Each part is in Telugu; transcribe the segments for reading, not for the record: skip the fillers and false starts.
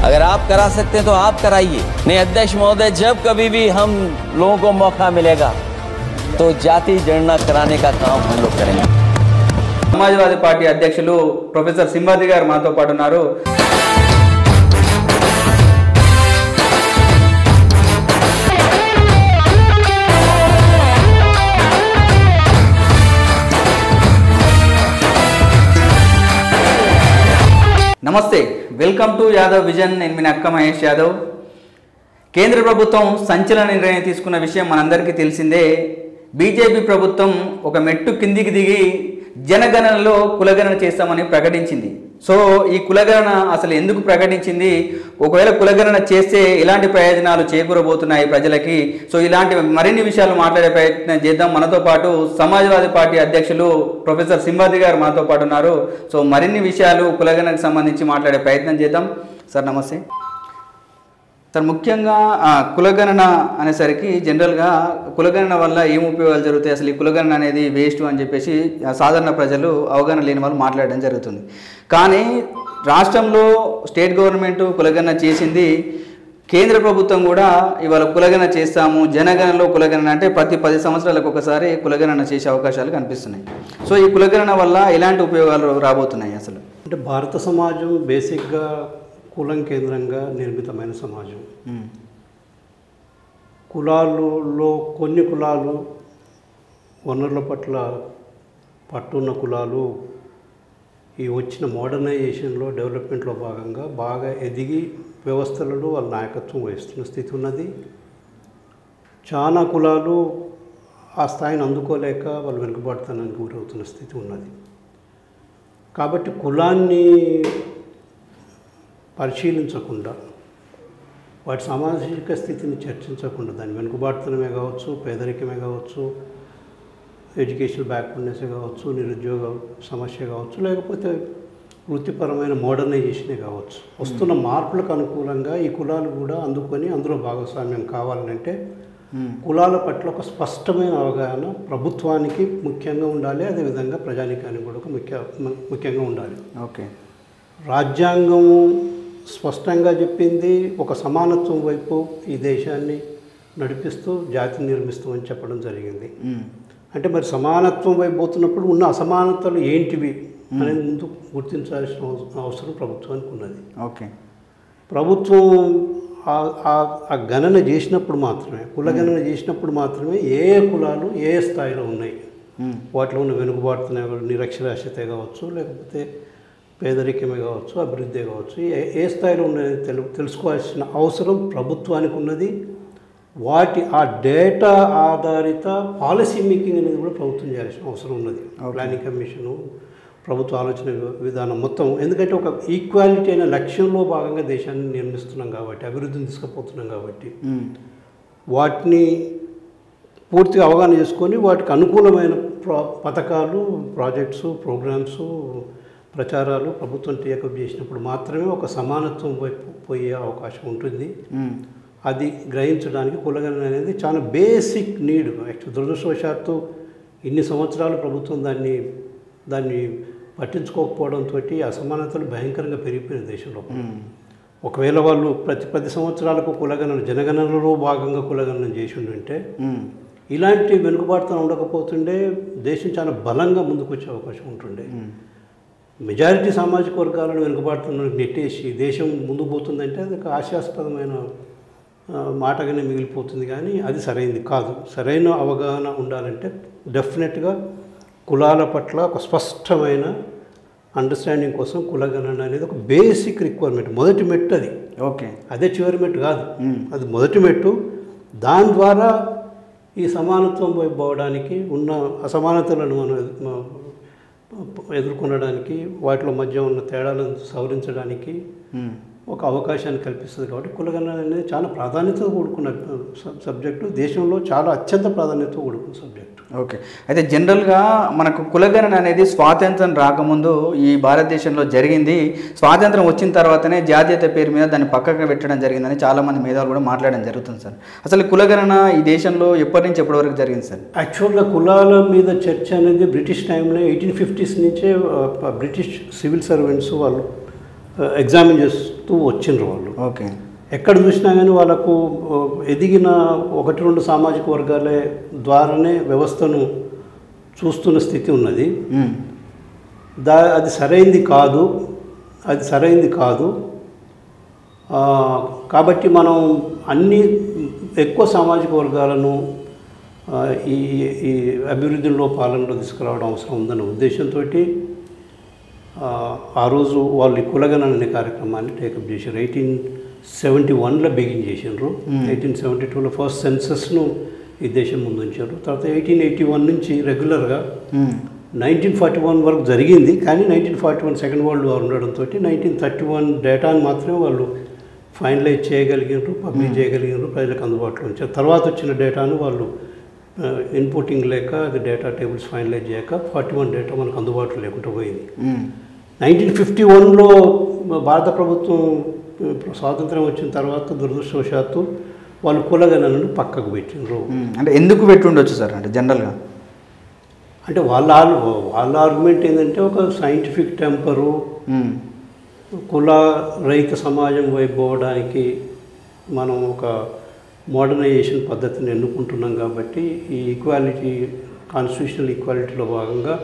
अगर आप करा सकते हैं तो आप कराइए। नहीं अध्यक्ष महोदय, जब कभी भी हम लोगों को मौका मिलेगा तो जाति गणना कराने का काम हम लोग करेंगे। समाजवादी पार्टी अध्यक्षुలు ప్రొఫెసర్ సింహాద్రి గారు మాతో పాటు ఉన్నారు. నమస్తే, వెల్కమ్ టు యాదవ్ విజన్. నేను మీ అక్క మహేష్ యాదవ్. కేంద్ర ప్రభుత్వం సంచలన నిర్ణయం తీసుకున్న విషయం మనందరికీ తెలిసిందే. బీజేపీ ప్రభుత్వం ఒక మెట్టు కిందికి దిగి జనగణనలో కులగణన చేస్తామని ప్రకటించింది. సో ఈ కులగణన అసలు ఎందుకు ప్రకటించింది, ఒకవేళ కులగణన చేస్తే ఎలాంటి ప్రయోజనాలు చేకూరబోతున్నాయి ప్రజలకి, సో ఇలాంటి మరిన్ని విషయాలు మాట్లాడే ప్రయత్నం చేద్దాం. మనతో పాటు సమాజ్వాదీ పార్టీ అధ్యక్షులు ప్రొఫెసర్ సింహాద్రి గారు మాతో పాటు ఉన్నారు. సో మరిన్ని విషయాలు కులగణనకు సంబంధించి మాట్లాడే ప్రయత్నం చేద్దాం. సార్ నమస్తే. సార్, ముఖ్యంగా కులగణన అనేసరికి జనరల్గా కులగణన వల్ల ఏం ఉపయోగాలు జరుగుతాయి, అసలు ఈ కులగణన అనేది వేస్ట్ అని చెప్పేసి సాధారణ ప్రజలు అవగాహన లేని వాళ్ళు మాట్లాడడం జరుగుతుంది. కానీ రాష్ట్రంలో స్టేట్ గవర్నమెంట్ కులగణన చేసింది, కేంద్ర ప్రభుత్వం కూడా ఇవాళ కులగణన చేస్తాము, జనగణనలో కులగణన అంటే ప్రతి 10 సంవత్సరాలకు ఒకసారి కులగణన చేసే అవకాశాలు కనిపిస్తున్నాయి. సో ఈ కులగణన వల్ల ఎలాంటి ఉపయోగాలు రాబోతున్నాయి అసలు? అంటే భారత సమాజం బేసిక్గా కులం కేంద్రంగా నిర్మితమైన సమాజం. కులాలలో కొన్ని కులాలు వనరుల పట్ల పట్టున్న కులాలు ఈ వచ్చిన మోడర్నైజేషన్లో డెవలప్మెంట్లో భాగంగా బాగా ఎదిగి వ్యవస్థలలో వాళ్ళ నాయకత్వం వహిస్తున్న స్థితి ఉన్నది. చాలా కులాలు ఆ స్థాయిని అందుకోలేక వాళ్ళు వెనుకబడతానికి గురవుతున్న స్థితి ఉన్నది. కాబట్టి కులాన్ని పరిశీలించకుండా, వాటి సామాజిక స్థితిని చర్చించకుండా, దాని వెనుకబాటుతనమే కావచ్చు, పేదరికమే కావచ్చు, ఎడ్యుకేషన్ బ్యాక్వర్డ్నెస్ కావచ్చు, నిరుద్యోగ సమస్య కావచ్చు, లేకపోతే వృత్తిపరమైన మోడర్నైజేషనే కావచ్చు, వస్తున్న మార్పులకు అనుకూలంగా ఈ కులాలు కూడా అందుకొని అందులో భాగస్వామ్యం కావాలంటే కులాల పట్ల ఒక స్పష్టమైన అవగాహన ప్రభుత్వానికి ముఖ్యంగా ఉండాలి, అదేవిధంగా ప్రజానికానికి కూడా ముఖ్యంగా ఉండాలి. ఓకే, రాజ్యాంగము స్పష్టంగా చెప్పింది, ఒక సమానత్వం వైపు ఈ దేశాన్ని నడిపిస్తూ జాతిని నిర్మిస్తామని చెప్పడం జరిగింది. అంటే మరి సమానత్వం వైపు పోతున్నప్పుడు ఉన్న అసమానతలు ఏంటివి అనేది ముందు గుర్తించాల్సిన అవసరం ప్రభుత్వానికి ఉన్నది. ఓకే, ప్రభుత్వం ఆ గణన చేసినప్పుడు మాత్రమే, కులగణన చేసినప్పుడు మాత్రమే ఏ కులాలు ఏ స్థాయిలో ఉన్నాయి, వాటిలో ఉన్న వెనుకబాటుతనే నిరక్షరాస్యత కావచ్చు, లేకపోతే పేదరికమే కావచ్చు, అభివృద్ధి కావచ్చు, ఏ స్థాయిలో ఉన్నది తెలుసుకోవాల్సిన అవసరం ప్రభుత్వానికి ఉన్నది. ఆ డేటా ఆధారిత పాలసీ మేకింగ్ అనేది కూడా ప్రభుత్వం చేయాల్సిన అవసరం ఉన్నది. ప్లానింగ్ కమిషను, ప్రభుత్వ ఆలోచన విధానం మొత్తం. ఎందుకంటే ఒక ఈక్వాలిటీ అనే లక్ష్యంలో భాగంగా దేశాన్ని నిర్మిస్తున్నాం కాబట్టి, అభివృద్ధిని తీసుకుపోతున్నాం కాబట్టి, వాటిని పూర్తిగా అవగాహన చేసుకొని వాటికి అనుకూలమైన పథకాలు, ప్రాజెక్ట్స్, ప్రోగ్రామ్స్, ప్రచారాలు ప్రభుత్వం టేకప్ చేసినప్పుడు మాత్రమే ఒక సమానత్వం వైపు పోయే అవకాశం ఉంటుంది. అది గ్రహించడానికి కులగణన అనేది చాలా బేసిక్ నీడ్. యాక్చువల్ దురదృష్టవశాత్తు ఇన్ని సంవత్సరాలు ప్రభుత్వం దాన్ని పట్టించుకోకపోవడంతో అసమానతలు భయంకరంగా పెరిగిపోయిన దేశంలో. ఒకవేళ వాళ్ళు ప్రతి 10 సంవత్సరాలకు కులగణన, జనగణనలో భాగంగా కులగణన చేసి ఉంటే ఇలాంటి వెనుకబాటుతనం ఉండకపోతుండే దేశం చాలా బలంగా ముందుకు వచ్చే అవకాశం ఉంటుండే. మెజారిటీ సామాజిక వర్గాలను వెనుకబాటుతనం నెట్టేసి దేశం ముందుకు పోతుందంటే అది ఒక ఆశాస్పదమైన మాటగానే మిగిలిపోతుంది, కానీ అది సరైనది కాదు. సరైన అవగాహన ఉండాలంటే డెఫినెట్గా కులాల పట్ల ఒక స్పష్టమైన అండర్స్టాండింగ్ కోసం కులగణన అనేది ఒక బేసిక్ రిక్వైర్మెంట్, మొదటి మెట్టు అది. ఓకే, అదే చివరి మెట్టు కాదు, అది మొదటి మెట్టు. దాని ద్వారా ఈ సమానత్వం వైపు పోవడానికి, ఉన్న అసమానతలను మనం ఎదుర్కొనడానికి, వాటిలో మధ్య ఉన్న తేడాలను సవరించడానికి ఒక అవకాశాన్ని కల్పిస్తుంది. కాబట్టి కులగణన అనేది చాలా ప్రాధాన్యతతో కూడుకున్న సబ్జెక్టు, దేశంలో చాలా అత్యంత ప్రాధాన్యతతో కూడుకున్న సబ్జెక్టు. ఓకే, అయితే జనరల్గా మనకు కులగణన అనేది స్వాతంత్రం రాకముందు ఈ భారతదేశంలో జరిగింది. స్వాతంత్రం వచ్చిన తర్వాతనే జాతీయత పేరు మీద దాన్ని పక్కకు పెట్టడం జరిగిందని చాలామంది మేధావులు కూడా మాట్లాడడం జరుగుతుంది సార్. అసలు కులగణన ఈ దేశంలో ఎప్పటి నుంచి ఎప్పటి వరకు జరిగింది సార్? యాక్చువల్గా కులాల మీద చర్చ అనేది బ్రిటిష్ టైంలో 1850s నుంచే బ్రిటిష్ సివిల్ సర్వెంట్స్ వాళ్ళు ఎగ్జామిన్ చేస్తూ వచ్చిండ్రు వాళ్ళు. ఓకే. ఎక్కడ చూసినా కానీ వాళ్ళకు ఎదిగిన 1-2 సామాజిక వర్గాలే ద్వారానే వ్యవస్థను చూస్తున్న స్థితి ఉన్నది. అది సరైంది కాదు. కాబట్టి మనం అన్ని ఎక్కువ సామాజిక వర్గాలను ఈ అభివృద్ధిలో పాలనలో తీసుకురావడం అవసరం ఉందన్న ఉద్దేశంతో ఆ రోజు వాళ్ళు ఈ కులగణన అనే కార్యక్రమాన్ని టేకప్ చేశారు. 1871లో బిగిన్ చేసినారు. 1872లో ఫస్ట్ సెన్సస్ను ఈ దేశం ముందుంచారు. తర్వాత 1881 నుంచి రెగ్యులర్గా 1941 వరకు జరిగింది. కానీ 1941 సెకండ్ వరల్డ్ వార్ ఉండడంతో 1931 డేటాను మాత్రమే వాళ్ళు ఫైనలైజ్ చేయగలిగినారు, పబ్లిష్ చేయగలిగినారు, ప్రజలకు అందుబాటులో ఉంచారు. తర్వాత వచ్చిన డేటాను వాళ్ళు ఇన్పుటింగ్ లేక అది డేటా టేబుల్స్ ఫైనలైజ్ చేయక 41 డేటా మనకు అందుబాటులో లేకుండా పోయింది. 1951లో భారత ప్రభుత్వం స్వాతంత్రం వచ్చిన తర్వాత దురదృష్టవశాత్తు వాళ్ళు కులగణనను పక్కకు పెట్టినారు. అంటే ఎందుకు పెట్టి ఉండొచ్చు సార్? అంటే జనరల్గా అంటే వాళ్ళ ఆర్గ్యుమెంట్ ఏంటంటే ఒక సైంటిఫిక్ టెంపరు, కుల రహిత సమాజం వైపు పోవడానికి మనం ఒక మోడర్నైజేషన్ పద్ధతిని ఎన్నుకుంటున్నాం కాబట్టి ఈ ఈక్వాలిటీ, కాన్స్టిట్యూషనల్ ఈక్వాలిటీలో భాగంగా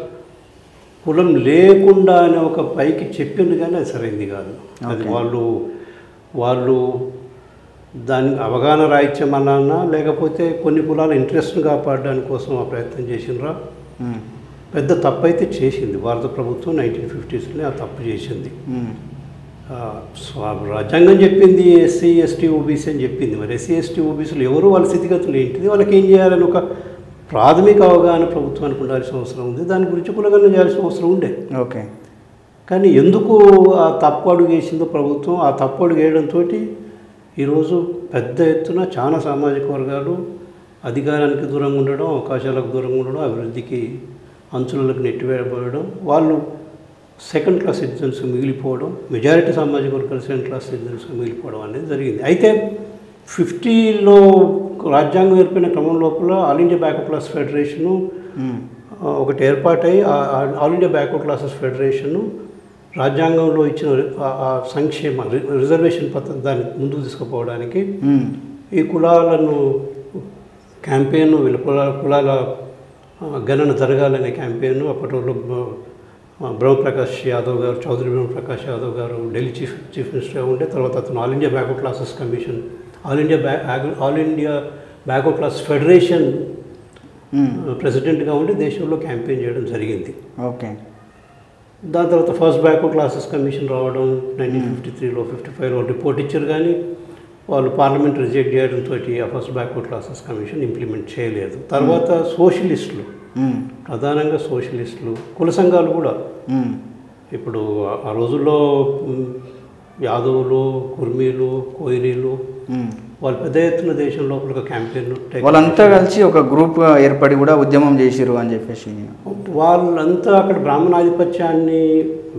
కులం లేకుండా అనే ఒక పైకి చెప్పింది కానీ అది సరైంది కాదు. అది వాళ్ళు దానికి అవగాహన రాహిత్యం అన్నా లేకపోతే కొన్ని కులాల ఇంట్రెస్ట్ని కాపాడడానికి కోసం ఆ ప్రయత్నం చేసినరా పెద్ద తప్పు అయితే చేసింది భారత ప్రభుత్వం. 1950స్లోనే ఆ తప్పు చేసింది. రాజ్యాంగం చెప్పింది ఎస్సీ ఎస్టీ ఓబీసీ అని చెప్పింది. మరి ఎస్సీ ఎస్టీ ఓబీసీలు ఎవరు, వాళ్ళ స్థితిగతులు ఏంటిది, వాళ్ళకి ఏం చేయాలని ఒక ప్రాథమిక అవగాహన ప్రభుత్వానికి ఉండాల్సిన అవసరం ఉంది. దాని గురించి కులగణన చేయాల్సిన అవసరం ఉండే. ఓకే. కానీ ఎందుకు ఆ తప్పు అడుగు వేసిందో ప్రభుత్వం, ఆ తప్పు అడుగు వేయడంతో ఈరోజు పెద్ద ఎత్తున చాలా సామాజిక వర్గాలు అధికారానికి దూరంగా ఉండడం, అవకాశాలకు దూరంగా ఉండడం, అభివృద్ధికి అంచులకు నెట్టివేయబడడం, వాళ్ళు సెకండ్ క్లాస్ సిటిజన్స్ మిగిలిపోవడం, మెజారిటీ సామాజిక వర్గాలు సెకండ్ క్లాస్ సిటిజన్స్ మిగిలిపోవడం అనేది జరిగింది. అయితే 50లో రాజ్యాంగం ఏర్పడిన క్రమం లోపల all India backward class federation ఒకటి ఏర్పాటై all India backward classes federation రాజ్యాంగంలో ఇచ్చిన సంక్షేమ రిజర్వేషన్ పద్ధతి దాన్ని ముందుకు తీసుకుపోవడానికి ఈ కులాలను క్యాంపెయిన్, వీళ్ళ కులాల గణన జరగాలనే క్యాంపెయిన్ అప్పట్లో బ్రహ్మప్రకాష్ యాదవ్ గారు, చౌదరి బ్రహ్మప్రకాష్ యాదవ్ గారు ఢిల్లీ చీఫ్ మినిస్టర్గా ఉండే, తర్వాత అతను all India backward classes commission, all India backward class federation ప్రెసిడెంట్గా ఉండి దేశంలో క్యాంపెయిన్ చేయడం జరిగింది. ఓకే. దాని తర్వాత ఫస్ట్ బ్యాక్వర్డ్ క్లాసెస్ కమిషన్ రావడం 1953లో 55లో రిపోర్ట్ ఇచ్చారు. కానీ వాళ్ళు పార్లమెంట్ రిజెక్ట్ చేయడంతో ఆ first backward classes commission implement చేయలేదు. తర్వాత సోషలిస్టులు, ప్రధానంగా సోషలిస్టులు, కుల సంఘాలు కూడా ఇప్పుడు ఆ రోజుల్లో యాదవులు, కుర్మీలు, కోయిరీలు వాళ్ళు పెద్ద ఎత్తున దేశం లోపల ఒక క్యాంపెయిన్, వాళ్ళంతా కలిసి ఒక గ్రూప్ ఏర్పడి కూడా ఉద్యమం చేసిరు అని చెప్పేసి వాళ్ళంతా అక్కడ బ్రాహ్మణాధిపత్యాన్ని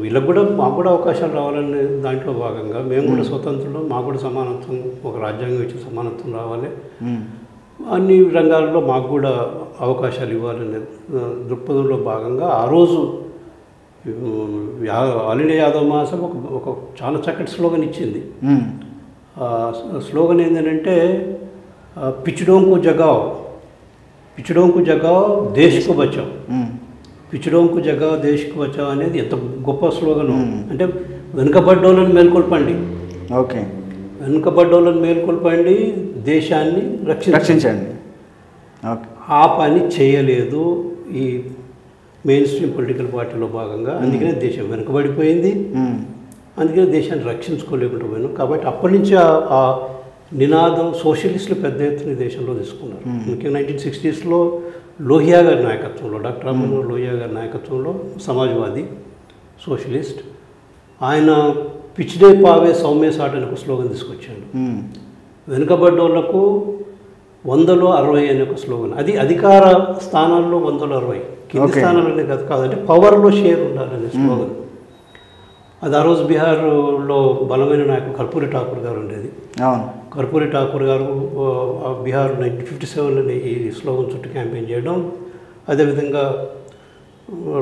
వీళ్ళకు కూడా మాకు కూడా అవకాశాలు రావాలనే దాంట్లో భాగంగా మేము కూడా స్వతంత్రంలో మాకు కూడా సమానత్వం, ఒక రాజ్యాంగం ఇచ్చిన సమానత్వం రావాలి, అన్ని రంగాల్లో మాకు కూడా అవకాశాలు ఇవ్వాలనే దృక్పథంలో భాగంగా ఆ రోజు ఆల్ ఇండియా యాదవ్ మహాసభ ఒక చాలా చక్కటి స్లోగన్ ఇచ్చింది. స్లోగన్ ఏంటంటే పిచ్చడోంకు జగావ్ దేశ్కు బచావ్, పిచ్చడోంకు జగావ్ దేశ్కు బచావ్ అనేది ఎంత గొప్ప స్లోగను. అంటే వెనుకబడ్డోళ్ళని మేల్కొల్పండి. ఓకే. వెనుకబడ్డోళ్ళని మేల్కొల్పండి, దేశాన్ని రక్షించండి. ఆ పని చేయలేదు ఈ మెయిన్ స్ట్రీమ్ పొలిటికల్ పార్టీలో భాగంగా. అందుకనే దేశం వెనుకబడిపోయింది, అందుకనే దేశాన్ని రక్షించుకోలేకుండా పోయినాం. కాబట్టి అప్పటి నుంచి ఆ నినాదం సోషలిస్టులు పెద్ద ఎత్తున దేశంలో తీసుకున్నారు. ముఖ్యంగా 1960స్లో లోహియా గారి నాయకత్వంలో, డాక్టర్ రామ్మనోహర్ లోహియా గారి నాయకత్వంలో సమాజ్వాదీ సోషలిస్ట్ ఆయన పిచ్డే పావే సౌమ్య సాట్ అనే ఒక స్లోగన్ తీసుకొచ్చాడు. వెనుకబడ్డోళ్లకు 100లో 60 అనే ఒక స్లోగన్. అది అధికార స్థానాల్లో 100లో 60, కింది స్థానాలనే కాదు, అంటే పవర్లో షేర్ ఉండాలనే స్లోగన్. అది ఆ రోజు బీహార్లో బలమైన నాయకుడు కర్పూరి ఠాకూర్ గారు ఉండేది. కర్పూరి ఠాకూర్ గారు బీహార్ 1957లోనే ఈ స్లోగన్ చుట్టూ క్యాంపెయిన్ చేయడం, అదేవిధంగా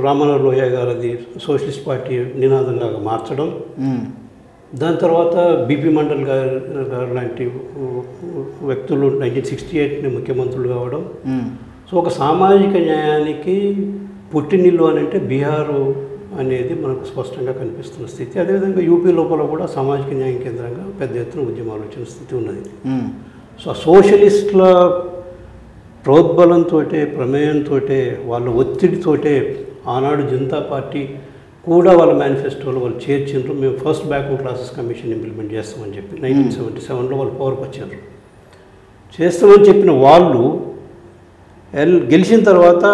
రామ్మనోహర్ లోహియా గారు అది సోషలిస్ట్ పార్టీ నినాదంగా మార్చడం, దాని తర్వాత బిపి మండల్ గారు లాంటి వ్యక్తులు 1968 ముఖ్యమంత్రులు కావడం. సో ఒక సామాజిక న్యాయానికి పుట్టినిల్లు అని అంటే బీహారు అనేది మనకు స్పష్టంగా కనిపిస్తున్న స్థితి. అదేవిధంగా యూపీ లోపల కూడా సామాజిక న్యాయం కేంద్రంగా పెద్ద ఎత్తున ఉద్యమాలు వచ్చిన స్థితి ఉన్నది. సో సోషలిస్టుల ప్రోద్బలంతో, ప్రమేయంతో, వాళ్ళ ఒత్తిడితోటే ఆనాడు జనతా పార్టీ కూడా వాళ్ళ మేనిఫెస్టోలో వాళ్ళు చేర్చిండ్రు. మేము first backward classes commission implement చేస్తామని చెప్పి 1977లో వాళ్ళు పవర్కి వచ్చారు. చేస్తామని చెప్పిన వాళ్ళు గెలిచిన తర్వాత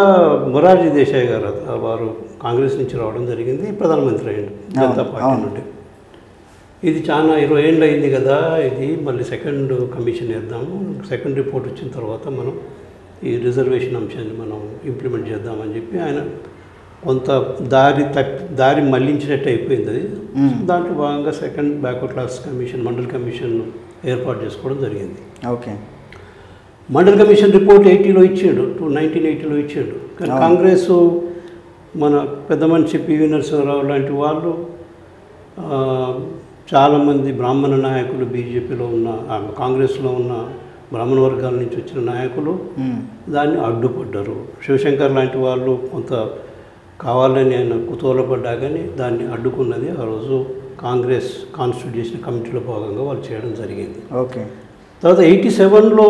మొరార్జీ దేశాయ్ గారు వారు కాంగ్రెస్ నుంచి రావడం జరిగింది, ప్రధానమంత్రి అయ్యిండు జనతా పార్టీ నుండి. ఇది చాలా 20 ఏళ్ళు అయింది కదా, ఇది మళ్ళీ సెకండ్ కమిషన్ వేద్దాము, సెకండ్ రిపోర్ట్ వచ్చిన తర్వాత మనం ఈ రిజర్వేషన్ అంశాన్ని మనం ఇంప్లిమెంట్ చేద్దామని చెప్పి ఆయన కొంత దారి మళ్లించినట్టు అయిపోయింది అది. దాంట్లో భాగంగా second backward class commission, mandal commission ఏర్పాటు చేసుకోవడం జరిగింది. ఓకే. మండల్ కమిషన్ రిపోర్ట్ 1980లో ఇచ్చాడు. కానీ కాంగ్రెస్ మన పెద్ద మనిషి పివి నరసింహారావు లాంటి వాళ్ళు, చాలామంది బ్రాహ్మణ నాయకులు, బీజేపీలో ఉన్న కాంగ్రెస్లో ఉన్న బ్రాహ్మణ వర్గాల నుంచి వచ్చిన నాయకులు దాన్ని అడ్డుపడ్డారు. శివశంకర్ లాంటి వాళ్ళు కొంత కావాలని ఆయన కుతూహలపడ్డా కానీ దాన్ని అడ్డుకున్నది ఆ రోజు కాంగ్రెస్ కాన్స్టిట్యూట్ చేసిన కమిటీలో భాగంగా వాళ్ళు చేయడం జరిగింది. ఓకే. తర్వాత 87లో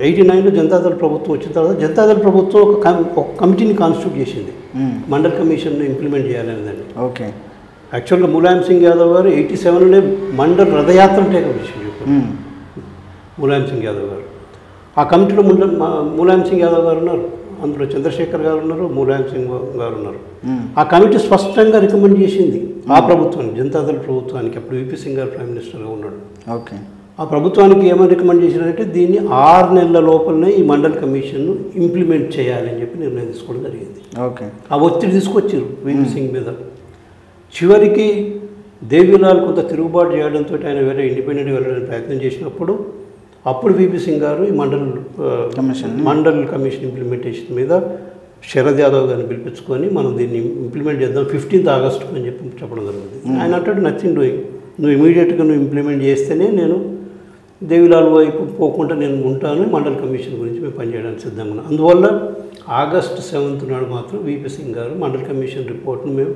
89లో జనతాదళ ప్రభుత్వం వచ్చిన తర్వాత జనతాదళ ప్రభుత్వం ఒక కమిటీని కాన్స్టిట్యూట్ చేసింది, మండల్ కమిషన్ను ఇంప్లిమెంట్ చేయాలనేదండి. ఓకే. యాక్చువల్గా ములాయం సింగ్ యాదవ్ గారు 87లోనే మండల్ రథయాత్ర టేకప్ చేసింది ములాయం సింగ్ యాదవ్ గారు. ఆ కమిటీలో ములాయం సింగ్ యాదవ్ గారు ఉన్నారు, అందులో చంద్రశేఖర్ గారు ఉన్నారు, ములాయం సింగ్ గారు ఉన్నారు. ఆ కమిటీ స్పష్టంగా రికమెండ్ చేసింది ఆ ప్రభుత్వానికి, జనతాదళ ప్రభుత్వానికి, అప్పుడు విపి సింగ్ గారు ప్రైమ్ మినిస్టర్గా ఉన్నాడు. ఓకే. ఆ ప్రభుత్వానికి ఏమని రికమెండ్ చేశారంటే దీన్ని 6 నెలల లోపలనే ఈ మండల్ కమిషన్ను ఇంప్లిమెంట్ చేయాలని చెప్పి నిర్ణయం తీసుకోవడం జరిగింది. ఓకే. ఆ ఒత్తిడి తీసుకొచ్చారు విపి సింగ్ మీద. చివరికి దేవిలాల్ కొంత తిరుగుబాటు చేయడంతో ఆయన వేరే ఇండిపెండెంట్గా వెళ్ళడానికి ప్రయత్నం చేసినప్పుడు అప్పుడు విపి సింగ్ గారు ఈ మండల్ కమిషన్ ఇంప్లిమెంటేషన్ మీద శరద్ యాదవ్ గారిని పిలిపించుకొని మనం దీన్ని ఇంప్లిమెంట్ చేద్దాం 15th ఆగస్టు అని చెప్పి చెప్పడం జరుగుతుంది. ఆయన అంటాడు నథింగ్ డూయింగ్, నువ్వు ఇమీడియట్గా నువ్వు ఇంప్లిమెంట్ చేస్తేనే నేను దేవిలాల్ వైపు పోకుండా నేను ఉంటాను, మండల్ కమిషన్ గురించి మేము పనిచేయడానికి సిద్ధంగా ఉన్నాం. అందువల్ల ఆగస్టు 7th నాడు మాత్రం విపి సింగ్ గారు మండల్ కమిషన్ రిపోర్ట్ను మేము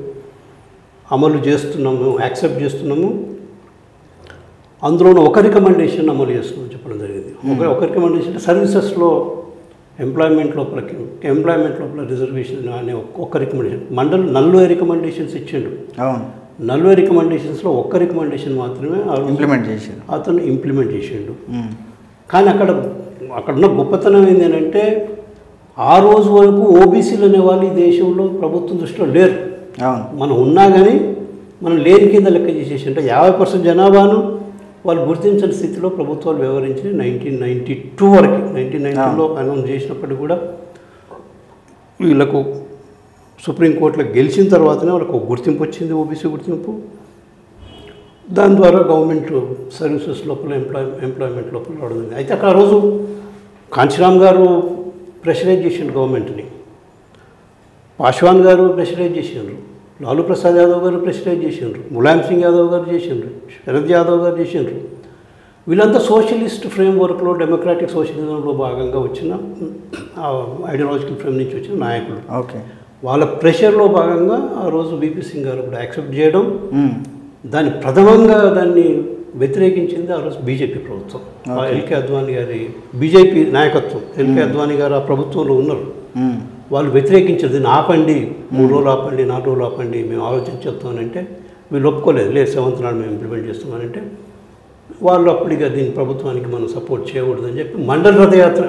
అమలు చేస్తున్నాము, యాక్సెప్ట్ చేస్తున్నాము, అందులోనూ ఒక రికమెండేషన్ అమలు చేస్తున్నాం చెప్పడం జరిగింది. ఒక రికమెండేషన్ సర్వీసెస్లో ఎంప్లాయ్మెంట్ లోపల రిజర్వేషన్ అనే ఒక రికమెండేషన్. మండల్ 40 రికమెండేషన్స్ ఇచ్చిండు. 40 రికమెండేషన్స్లో ఒక్క రికమెండేషన్ మాత్రమే అతను ఇంప్లిమెంట్ చేసిండు. కానీ అక్కడున్న గొప్పతనం ఏంటంటే ఆ రోజు వరకు ఓబీసీలు అనేవాళ్ళు ఈ దేశంలో ప్రభుత్వం దృష్టిలో లేరు. మనం ఉన్నా కానీ మనం లేని కింద లెక్క చేసేసి అంటే 50% జనాభాను వాళ్ళు గుర్తించని స్థితిలో ప్రభుత్వాలు వ్యవహరించిన 1992 వరకు. 1990లో అనౌన్స్ చేసినప్పటికీ కూడా వీళ్ళకు సుప్రీంకోర్టులో గెలిచిన తర్వాతనే వాళ్ళకు గుర్తింపు వచ్చింది, ఓబీసీ గుర్తింపు. దాని ద్వారా గవర్నమెంట్ సర్వీసెస్ లోపల ఎంప్లాయ్మెంట్ లోపల రావడం జరిగింది. అయితే అక్కడ ఆ రోజు కాంచీరామ్ గారు ప్రెషరైజ్ చేసిండ్రు గవర్నమెంట్ని, పాశ్వాన్ గారు ప్రెషరైజ్ చేసిండ్రు, లాలూ ప్రసాద్ యాదవ్ గారు ప్రెషరైజ్ చేసిండ్రు, ములాయం సింగ్ యాదవ్ గారు చేసిండ్రు, శరద్ యాదవ్ గారు చేసిండ్రు. వీళ్ళంతా సోషలిస్ట్ ఫ్రేమ్వర్క్లో, డెమోక్రాటిక్ సోషలిజంలో భాగంగా వచ్చిన ఐడియాలజికల్ ఫ్రేమ్ నుంచి వచ్చిన నాయకులు. ఓకే. వాళ్ళ ప్రెషర్లో భాగంగా ఆ రోజు విపి సింగ్ గారు కూడా యాక్సెప్ట్ చేయడం, దాన్ని ప్రథమంగా దాన్ని వ్యతిరేకించింది ఆ రోజు బీజేపీ ప్రభుత్వం. ఎల్కే అద్వానీ గారి బీజేపీ నాయకత్వం, ఎల్కే అద్వానీ గారు ఆ ప్రభుత్వంలో ఉన్నారు. వాళ్ళు వ్యతిరేకించారు, దీన్ని ఆపండి, 3 రోజులు ఆపండి, 4 రోజులు ఆపండి, మేము ఆలోచన చెప్తామనంటే వీళ్ళు ఒప్పుకోలేదు. లేదు 7th నాడు మేము ఇంప్లిమెంట్ చేస్తామనంటే వాళ్ళు అప్పటిగా దీని ప్రభుత్వానికి మనం సపోర్ట్ చేయకూడదని చెప్పి మండల్ రథయాత్ర,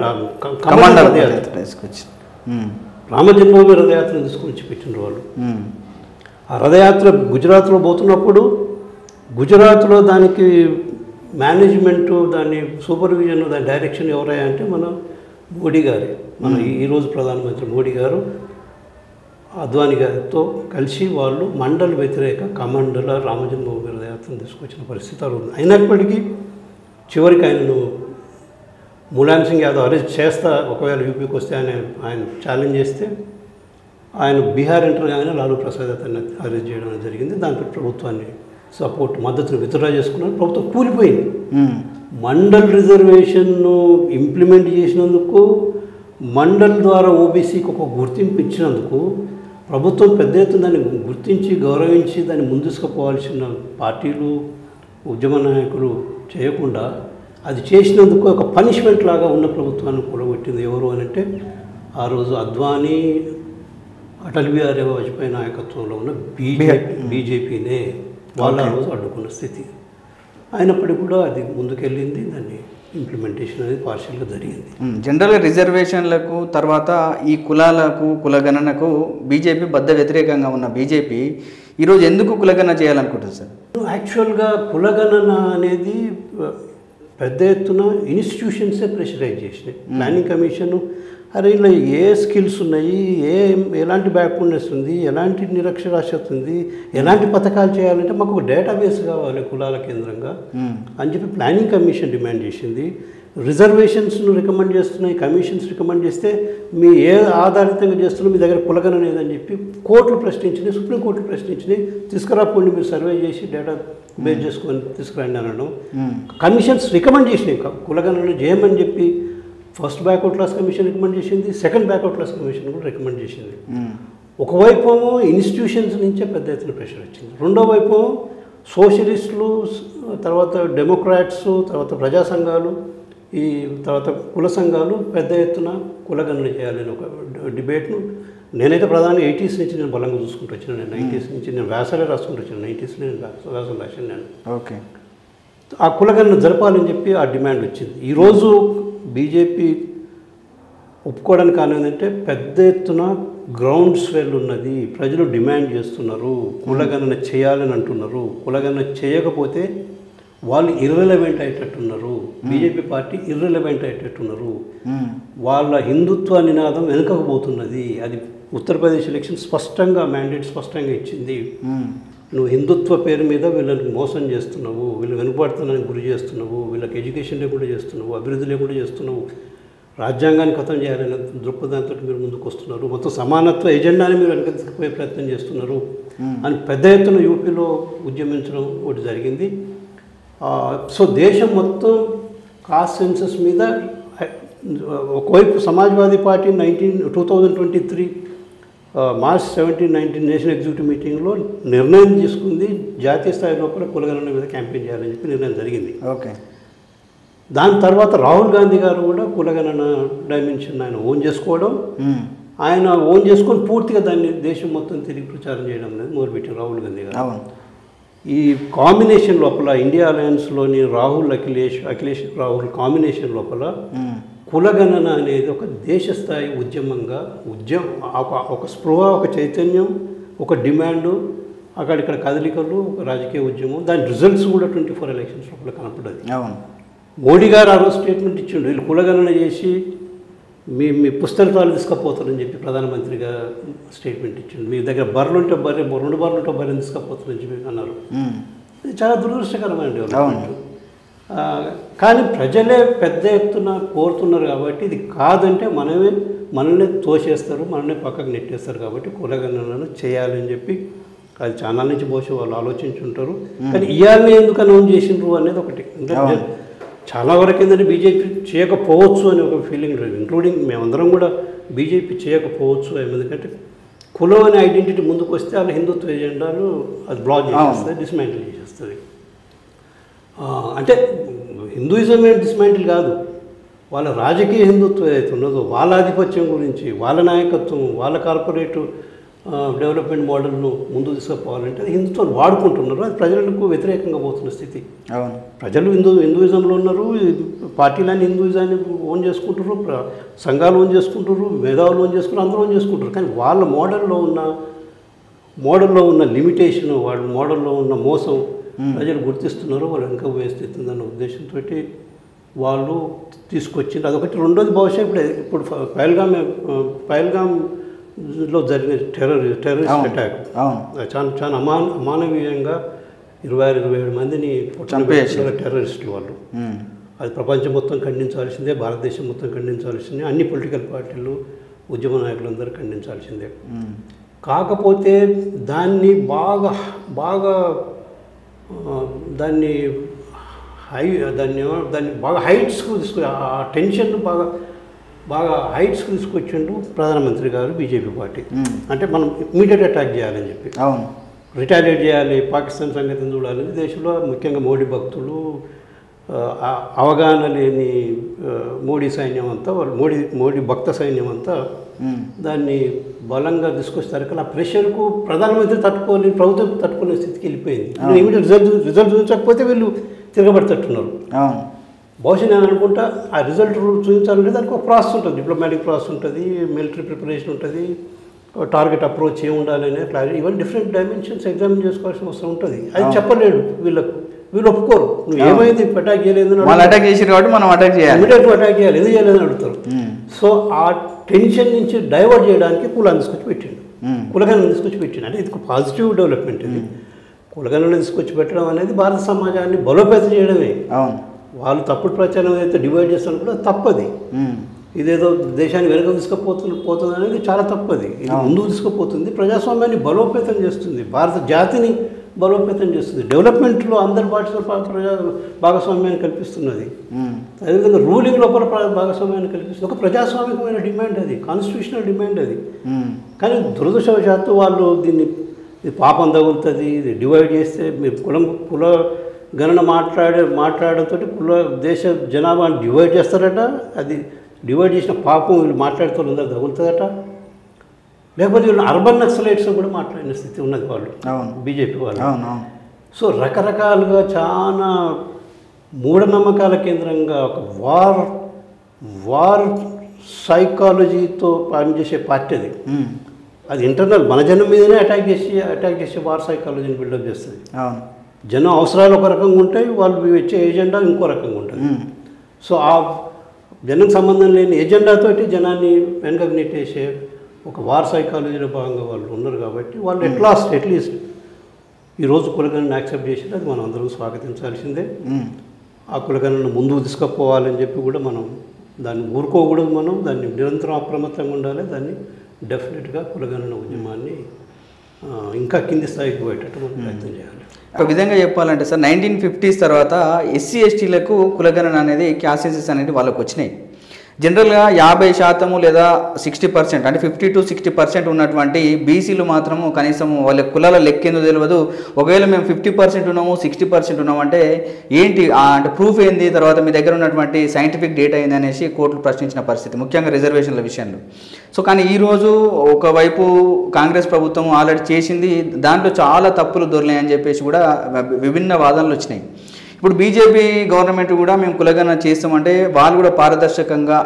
రథయాత్ర రామజన్మభూమి రథయాత్రను తీసుకొచ్చి పెట్టిండ్రు వాళ్ళు. ఆ రథయాత్ర గుజరాత్లో పోతున్నప్పుడు గుజరాత్లో దానికి మేనేజ్మెంటు, దాని సూపర్విజన్, దాని డైరెక్షన్ ఎవరయ్యా అంటే మన మోడీ గారే, మన ఈరోజు ప్రధానమంత్రి మోడీ గారు అద్వానీ గారితో కలిసి వాళ్ళు మండల్ వ్యతిరేక కమండల రామజన్మభూమి రథయాత్రను తీసుకొచ్చిన పరిస్థితి ఉంది. అయినప్పటికీ చివరికి ఆయనను ములాయం సింగ్ యాదవ్ అరెస్ట్ చేస్తా, ఒకవేళ యూపీకి వస్తే ఆయన ఛాలెంజ్ చేస్తే ఆయన బీహార్ ఎంటర్ కాగానే లాలూ ప్రసాద్ అతన్ని అరెస్ట్ చేయడం జరిగింది. దాంతో ప్రభుత్వాన్ని సపోర్ట్ మద్దతును విత్డ్రా చేసుకున్నారు. ప్రభుత్వం కూలిపోయింది. మండల్ రిజర్వేషన్ను ఇంప్లిమెంట్ చేసినందుకు, మండల్ ద్వారా ఓబీసీకి ఒక గుర్తింపు ఇచ్చినందుకు ప్రభుత్వం పెద్ద ఎత్తున దాన్ని గుర్తించి గౌరవించి దాన్ని ముందుకుపోవాల్సిన పార్టీలు ఉద్యమ నాయకులు చేయకుండా అది చేసినందుకు ఒక పనిష్మెంట్ లాగా ఉన్న ప్రభుత్వాన్ని కూలగొట్టింది ఎవరు అని అంటే ఆ రోజు అద్వానీ, అటల్ బిహారీ వాజ్పేయి నాయకత్వంలో ఉన్న బీజేపీనే వాళ్ళు ఆ రోజు అడ్డుకున్న స్థితి. అయినప్పటికీ కూడా అది ముందుకెళ్ళింది. దాన్ని ఇంప్లిమెంటేషన్ అనేది పార్షియల్గా జరిగింది. జనరల్గా రిజర్వేషన్లకు తర్వాత ఈ కులాలకు కులగణనకు బీజేపీ బద్ద వ్యతిరేకంగా ఉన్న బీజేపీ ఈరోజు ఎందుకు కులగణన చేయాలనుకుంటుంది సార్? యాక్చువల్గా కులగణన అనేది పెద్ద ఎత్తున ఇన్స్టిట్యూషన్సే ప్రెషరైజ్ చేసినాయి. ప్లానింగ్ కమిషన్ అరే ఇలా ఏ స్కిల్స్ ఉన్నాయి, ఎలాంటి బ్యాక్వర్డ్నెస్ ఉంది, ఎలాంటి నిరక్షరాస్యత ఉంది, ఎలాంటి పథకాలు చేయాలంటే మాకు ఒక డేటాబేస్ కావాలి కులాల కేంద్రంగా అని చెప్పి ప్లానింగ్ కమిషన్ డిమాండ్ చేసింది. రిజర్వేషన్స్ను రికమెండ్ చేస్తున్నాయి, కమిషన్స్ రికమెండ్ చేస్తే మీ ఏ ఆధారితంగా చేస్తున్నా మీ దగ్గర కులగణన లేదని చెప్పి కోర్టులు ప్రశ్నించినాయి, సుప్రీంకోర్టులు ప్రశ్నించినాయి. తీసుకురాకుండా మీరు సర్వే చేసి డేటా బేస్ చేసుకొని తీసుకురండి అనడం. కమిషన్స్ రికమెండ్ చేసినాయి కులగణన చేయమని చెప్పి. First backward class commission recommend చేసింది, సెకండ్ బ్యాక్వర్డ్ క్లాస్ కమిషన్ కూడా రికమెండ్ చేసింది. ఒకవైపు ఇన్స్టిట్యూషన్స్ నుంచే పెద్ద ఎత్తున ప్రెషర్ వచ్చింది, రెండో వైపు సోషలిస్టులు, తర్వాత డెమోక్రాట్స్, తర్వాత ప్రజా సంఘాలు, ఈ తర్వాత కుల సంఘాలు పెద్ద ఎత్తున కులగణన చేయాలని ఒక డిబేట్ను నేనైతే ప్రధానంగా 80s నుంచి నేను బలంగా చూసుకుంటూ వచ్చినాను. నేను 90s నుంచి నేను వ్యాసాలే రాసుకుంటూ వచ్చాను. 90s నేను వ్యాసాలు రాశాను నేను. ఓకే, ఆ కులగణన జరపాలని చెప్పి ఆ డిమాండ్ వచ్చింది. ఈరోజు బీజేపీ ఒప్పుకోవడానికి కారణం ఏంటంటే పెద్ద ఎత్తున గ్రౌండ్ స్వెల్ ఉన్నది. ప్రజలు డిమాండ్ చేస్తున్నారు, కులగణన చేయాలని అంటున్నారు. కులగణన చేయకపోతే వాళ్ళు ఇర్రెలవెంట్ అయ్యేటట్టున్నారు, బీజేపీ పార్టీ ఇర్రెలవెంట్ అయ్యేటట్టున్నారు. వాళ్ళ హిందుత్వ నినాదం వెనుకపోతున్నది. అది ఉత్తరప్రదేశ్ ఎలక్షన్ స్పష్టంగా మ్యాండేట్ స్పష్టంగా ఇచ్చింది. నువ్వు హిందుత్వ పేరు మీద వీళ్ళని మోసం చేస్తున్నావు, వీళ్ళు వెనుకబడుతున్నానికి గురి చేస్తున్నావు, వీళ్ళకి ఎడ్యుకేషన్ లేకుండా చేస్తున్నావు, అభివృద్ధి లేకుండా చేస్తున్నావు, రాజ్యాంగాన్ని ఖతం చేయాలనే దృక్పథంతో మీరు ముందుకు వస్తున్నారు, మొత్తం సమానత్వ ఎజెండాని మీరు వెనక తీసుకుపోయే ప్రయత్నం చేస్తున్నారు అని పెద్ద ఎత్తున యూపీలో ఉద్యమించడం ఒకటి జరిగింది. సో దేశం మొత్తం కాస్ట్ సెన్సస్ మీద ఒకవైపు Samajwadi party 2023 March 17, 19 national executive మీటింగ్లో నిర్ణయం తీసుకుంది, జాతీయ స్థాయి లోపల కులగణన మీద క్యాంపెయిన్ చేయాలని చెప్పి నిర్ణయం జరిగింది. ఓకే, దాని తర్వాత రాహుల్ గాంధీ గారు కూడా కులగణన డైమెన్షన్ ఆయన ఓన్ చేసుకోవడం, ఆయన ఓన్ చేసుకొని పూర్తిగా దాన్ని దేశం మొత్తం తిరిగి ప్రచారం చేయడం అనేది మొదలుపెట్టారు రాహుల్ గాంధీ గారు. ఈ కాంబినేషన్ లోపల ఇండియా అలయన్స్లోని రాహుల్ అఖిలేష్ రాహుల్ కాంబినేషన్ లోపల కులగణన అనేది ఒక దేశస్థాయి ఉద్యమంగా ఒక స్పృహ, ఒక చైతన్యం, ఒక డిమాండు, అక్కడిక్కడ కదలికలు, ఒక రాజకీయ ఉద్యమం, దాని రిజల్ట్స్ కూడా 24 ఎలక్షన్స్ లోపల కనపడ్డది. మోడీ గారు ఆ రోజు స్టేట్మెంట్ ఇచ్చిండు, వీళ్ళు కులగణన చేసి మీ పుస్తకాలు తీసుకుపోతారని చెప్పి ప్రధానమంత్రిగా స్టేట్మెంట్ ఇచ్చిండు. మీ దగ్గర బర్రెలు ఉంటే బర్రె, 2 బర్రెలు ఉంటే బర్రెని తీసుకుపోతారని చెప్పి అన్నారు. ఇది చాలా దురదృష్టకరమైన డెవలప్మెంట్. కానీ ప్రజలే పెద్ద ఎత్తున కోరుతున్నారు కాబట్టి ఇది కాదంటే మనల్ని తోసేస్తారు, మనల్ని పక్కకు నెట్టేస్తారు. కాబట్టి కులగణనను చేయాలని చెప్పి అది చాలా నుంచి బహుశా వాళ్ళు ఆలోచించుంటారు. కానీ ఇవాళ ఎందుకు అనౌన్స్ చేసిండ్రు అనేది ఒకటి. అంటే చాలా వరకు ఏంటంటే బీజేపీ చేయకపోవచ్చు అని ఒక ఫీలింగ్ లేదు, ఇంక్లూడింగ్ మేమందరం కూడా బీజేపీ చేయకపోవచ్చు. ఎందుకంటే కులం అనే ఐడెంటిటీ ముందుకు వస్తే వాళ్ళ హిందుత్వ ఎజెండాను అది బ్లాక్ చేసేస్తుంది, డిస్మాంటిల్ చేసేస్తుంది. అంటే హిందూయిజం ఏం డిస్మాంటిల్ కాదు, వాళ్ళ రాజకీయ హిందుత్వం ఏదైతే ఉన్నదో వాళ్ళ ఆధిపత్యం గురించి, వాళ్ళ నాయకత్వం, వాళ్ళ కార్పొరేట్ డెవలప్మెంట్ మోడల్ను ముందు తీసుకుపోవాలంటే అది హిందుత్వాన్ని వాడుకుంటున్నారు. అది ప్రజలకు వ్యతిరేకంగా పోతున్న స్థితి. ప్రజలు హిందూయిజంలో ఉన్నారు, పార్టీలన్నీ హిందూయిజాన్ని ఓన్ చేసుకుంటారు, సంఘాలు ఓన్ చేసుకుంటారు, మేధావులు ఓన్ చేసుకుంటారు, అందరూ ఓన్ చేసుకుంటారు. కానీ వాళ్ళ మోడల్లో ఉన్న లిమిటేషన్, వాళ్ళ మోడల్లో ఉన్న మోసం ప్రజలు గుర్తిస్తున్నారు. వాళ్ళు వెనుక పోయే స్థితి ఉందన్న ఉద్దేశంతో వాళ్ళు తీసుకొచ్చింది. అదొకటి. రెండోది బహుశా ఇప్పుడు పహల్గామ్లో జరిగిన టెర్రరిస్ట్ అటాక్ చాలా అమానవీయంగా 26-27 మందిని చంపేసిన టెర్రరిస్టులు వాళ్ళు. అది ప్రపంచం మొత్తం ఖండించాల్సిందే, భారతదేశం మొత్తం ఖండించాల్సిందే, అన్ని పొలిటికల్ పార్టీలు, ఉద్యమ నాయకులందరూ ఖండించాల్సిందే. కాకపోతే దాన్ని బాగా దాన్ని దాన్ని బాగా హైట్స్కు ఆ టెన్షన్ బాగా హైట్స్కి తీసుకొచ్చిండు ప్రధానమంత్రి గారు బీజేపీ పార్టీ. అంటే మనం ఇమీడియట్ అటాక్ చేయాలని చెప్పి, అవును, రిటాలియేట్ చేయాలి, పాకిస్తాన్ సంగతిని చూడాలని దేశంలో ముఖ్యంగా మోడీ భక్తులు, అవగాహన లేని మోడీ సైన్యం అంతా, మోడీ భక్త సైన్యం అంతా దాన్ని బలంగా తీసుకొస్తారు. కానీ ఆ ప్రెషర్కు ప్రధానమంత్రి తట్టుకోలేని, ప్రభుత్వం తట్టుకునే స్థితికి వెళ్ళిపోయింది. ఇమీడియట్ రిజల్ట్ చూపించకపోతే వీళ్ళు తిరగబడతట్టున్నారు. బహుశా నేను అనుకుంటా ఆ రిజల్ట్ చూపించాలంటే దానికి ఒక ప్రాసెస్ ఉంటుంది, డిప్లొమాటిక్ ప్రాసెస్ ఉంటుంది, మిలిటరీ ప్రిపరేషన్ ఉంటుంది, టార్గెట్ అప్రోచ్ ఏమి ఉండాలనే క్లారిటీ, ఇవన్నీ డిఫరెంట్ డైమెన్షన్స్ ఎగ్జామిన్ చేసుకోవాల్సిన అవసరం ఉంటుంది. అది చెప్పలేడు వీళ్ళు ఒప్పుకోరు. నువ్వు ఏమైంది అటాక్ చేయలేదు, అటాక్ చేసి కాబట్టి మనం అటాక్ చేయాలి, ఇమీడియట్గా అటాక్ చేయాలి, ఎందుకు చేయలేదని అడుగుతారు. సో ఆ టెన్షన్ నుంచి డైవర్ట్ చేయడానికి కులాన్ని తీసుకొచ్చి పెట్టిండు, కులగణను తీసుకొచ్చి పెట్టిండు. అంటే ఇది పాజిటివ్ డెవలప్మెంట్. ఇది కులగణను తీసుకొచ్చి పెట్టడం అనేది భారత సమాజాన్ని బలోపేతం చేయడమే. వాళ్ళు తప్పుడు ప్రచారం ఏదైతే డివైడ్ చేస్తారో కూడా తప్పది. ఇదేదో దేశాన్ని వెనుక తీసుకుపోతుంది అనేది చాలా తప్పది. ఇది ముందుకు తీసుకుపోతుంది, ప్రజాస్వామ్యాన్ని బలోపేతం చేస్తుంది, భారత జాతిని బలోపేతం చేస్తుంది, డెవలప్మెంట్లో అందరి భాగస్వామ్యాన్ని కల్పిస్తున్నది. అదేవిధంగా రూలింగ్ లోపల భాగస్వామ్యాన్ని కల్పిస్తుంది. ఒక ప్రజాస్వామికమైన డిమాండ్ అది, కాన్స్టిట్యూషనల్ డిమాండ్ అది. కానీ దురదృష్టవశాత్తు వాళ్ళు దీన్ని పాపం తగులుతుంది, ఇది డివైడ్ చేస్తే మీరు కుల గణన మాట్లాడడంతో దేశ జనాభాని డివైడ్ చేస్తారట. అది డివైడ్ చేసిన పాపం వీళ్ళు మాట్లాడుతూ అందరూ తగులుతుందట. లేకపోతే వీళ్ళు అర్బన్ నక్సలైట్స్ కూడా మాట్లాడిన స్థితి ఉన్నది వాళ్ళు, బీజేపీ వాళ్ళు. సో రకరకాలుగా చాలా మూఢనమ్మకాల కేంద్రంగా ఒక వార్ సైకాలజీతో పనిచేసే పార్టీ అది. అది ఇంటర్నల్ మన జనం మీదనే అటాక్ చేసి వార్ సైకాలజీని బిల్డప్ చేస్తుంది. జనం అవసరాలు ఒక రకంగా ఉంటాయి, వాళ్ళు వచ్చే ఏజెండా ఇంకో రకంగా ఉంటుంది. సో ఆ జనం సంబంధం లేని ఏజెండాతోటి జనాన్ని వెనకకు నెట్టేసే ఒక వార్ సైకాలజీలో భాగంగా వాళ్ళు ఉన్నారు. కాబట్టి వాళ్ళు అట్లీస్ట్ ఈరోజు కులగణను యాక్సెప్ట్ చేసి అది మనం అందరం స్వాగతించాల్సిందే. ఆ కులగణను ముందుకు తీసుకుపోవాలని చెప్పి కూడా మనం దాన్ని ఊరుకోకూడదు. మనం దాన్ని నిరంతరం అప్రమత్తంగా ఉండాలి. దాన్ని డెఫినెట్గా కులగణన ఉద్యమాన్ని ఇంకా కింది స్థాయికి పోయేటట్టు మనం ప్రయత్నం చేయాలి. ఒక విధంగా చెప్పాలంటే సార్, 1950s తర్వాత ఎస్సీ ఎస్టీలకు కులగణన అనేది క్యాస్ట్ సెన్సస్ అనేది వాళ్ళకు వచ్చినాయి. జనరల్గా 50% లేదా 60%, అంటే 50 to 60% ఉన్నటువంటి బీసీలు మాత్రము కనీసం వాళ్ళ కులాల లెక్కేందో తెలియదు. ఒకవేళ మేము 50% ఉన్నాము, 60% ఉన్నాము అంటే ఏంటి, అంటే ప్రూఫ్ ఏంది, తర్వాత మీ దగ్గర ఉన్నటువంటి సైంటిఫిక్ డేటా ఏంది అనేసి కోర్టులు ప్రశ్నించిన పరిస్థితి, ముఖ్యంగా రిజర్వేషన్ల విషయంలో. సో కానీ ఈరోజు ఒకవైపు కాంగ్రెస్ ప్రభుత్వం ఆల్రెడీ చేసింది, దాంట్లో చాలా తప్పులు దొరినాయని చెప్పేసి కూడా విభిన్న వాదనలు వచ్చినాయి. ఇప్పుడు బీజేపీ గవర్నమెంట్ కూడా మేము కులగణన చేస్తామంటే వాళ్ళు కూడా పారదర్శకంగా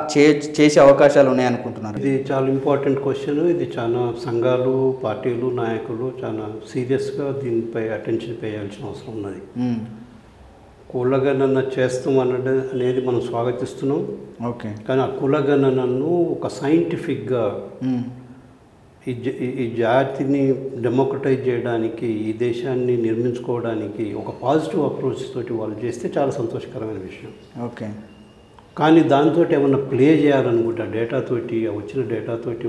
చేసే అవకాశాలు ఉన్నాయనుకుంటున్నారు. ఇది చాలా ఇంపార్టెంట్ క్వశ్చన్. ఇది చాలా సంఘాలు, పార్టీలు, నాయకులు చాలా సీరియస్గా దీనిపై అటెన్షన్ వేయాల్సిన అవసరం ఉన్నది. కులగణన చేస్తాం అనేది మనం స్వాగతిస్తున్నాం. ఓకే, కానీ ఆ కులగణనను ఒక సైంటిఫిక్గా ఈ జాతిని డెమోక్రటైజ్ చేయడానికి, ఈ దేశాన్ని నిర్మించుకోవడానికి ఒక పాజిటివ్ అప్రోచ్ తోటి వాళ్ళు చేస్తే చాలా సంతోషకరమైన విషయం. ఓకే, కానీ దాంతో ఏమన్నా ప్లే చేయాలనుకుంటే డేటాతోటి, వచ్చిన డేటాతోటి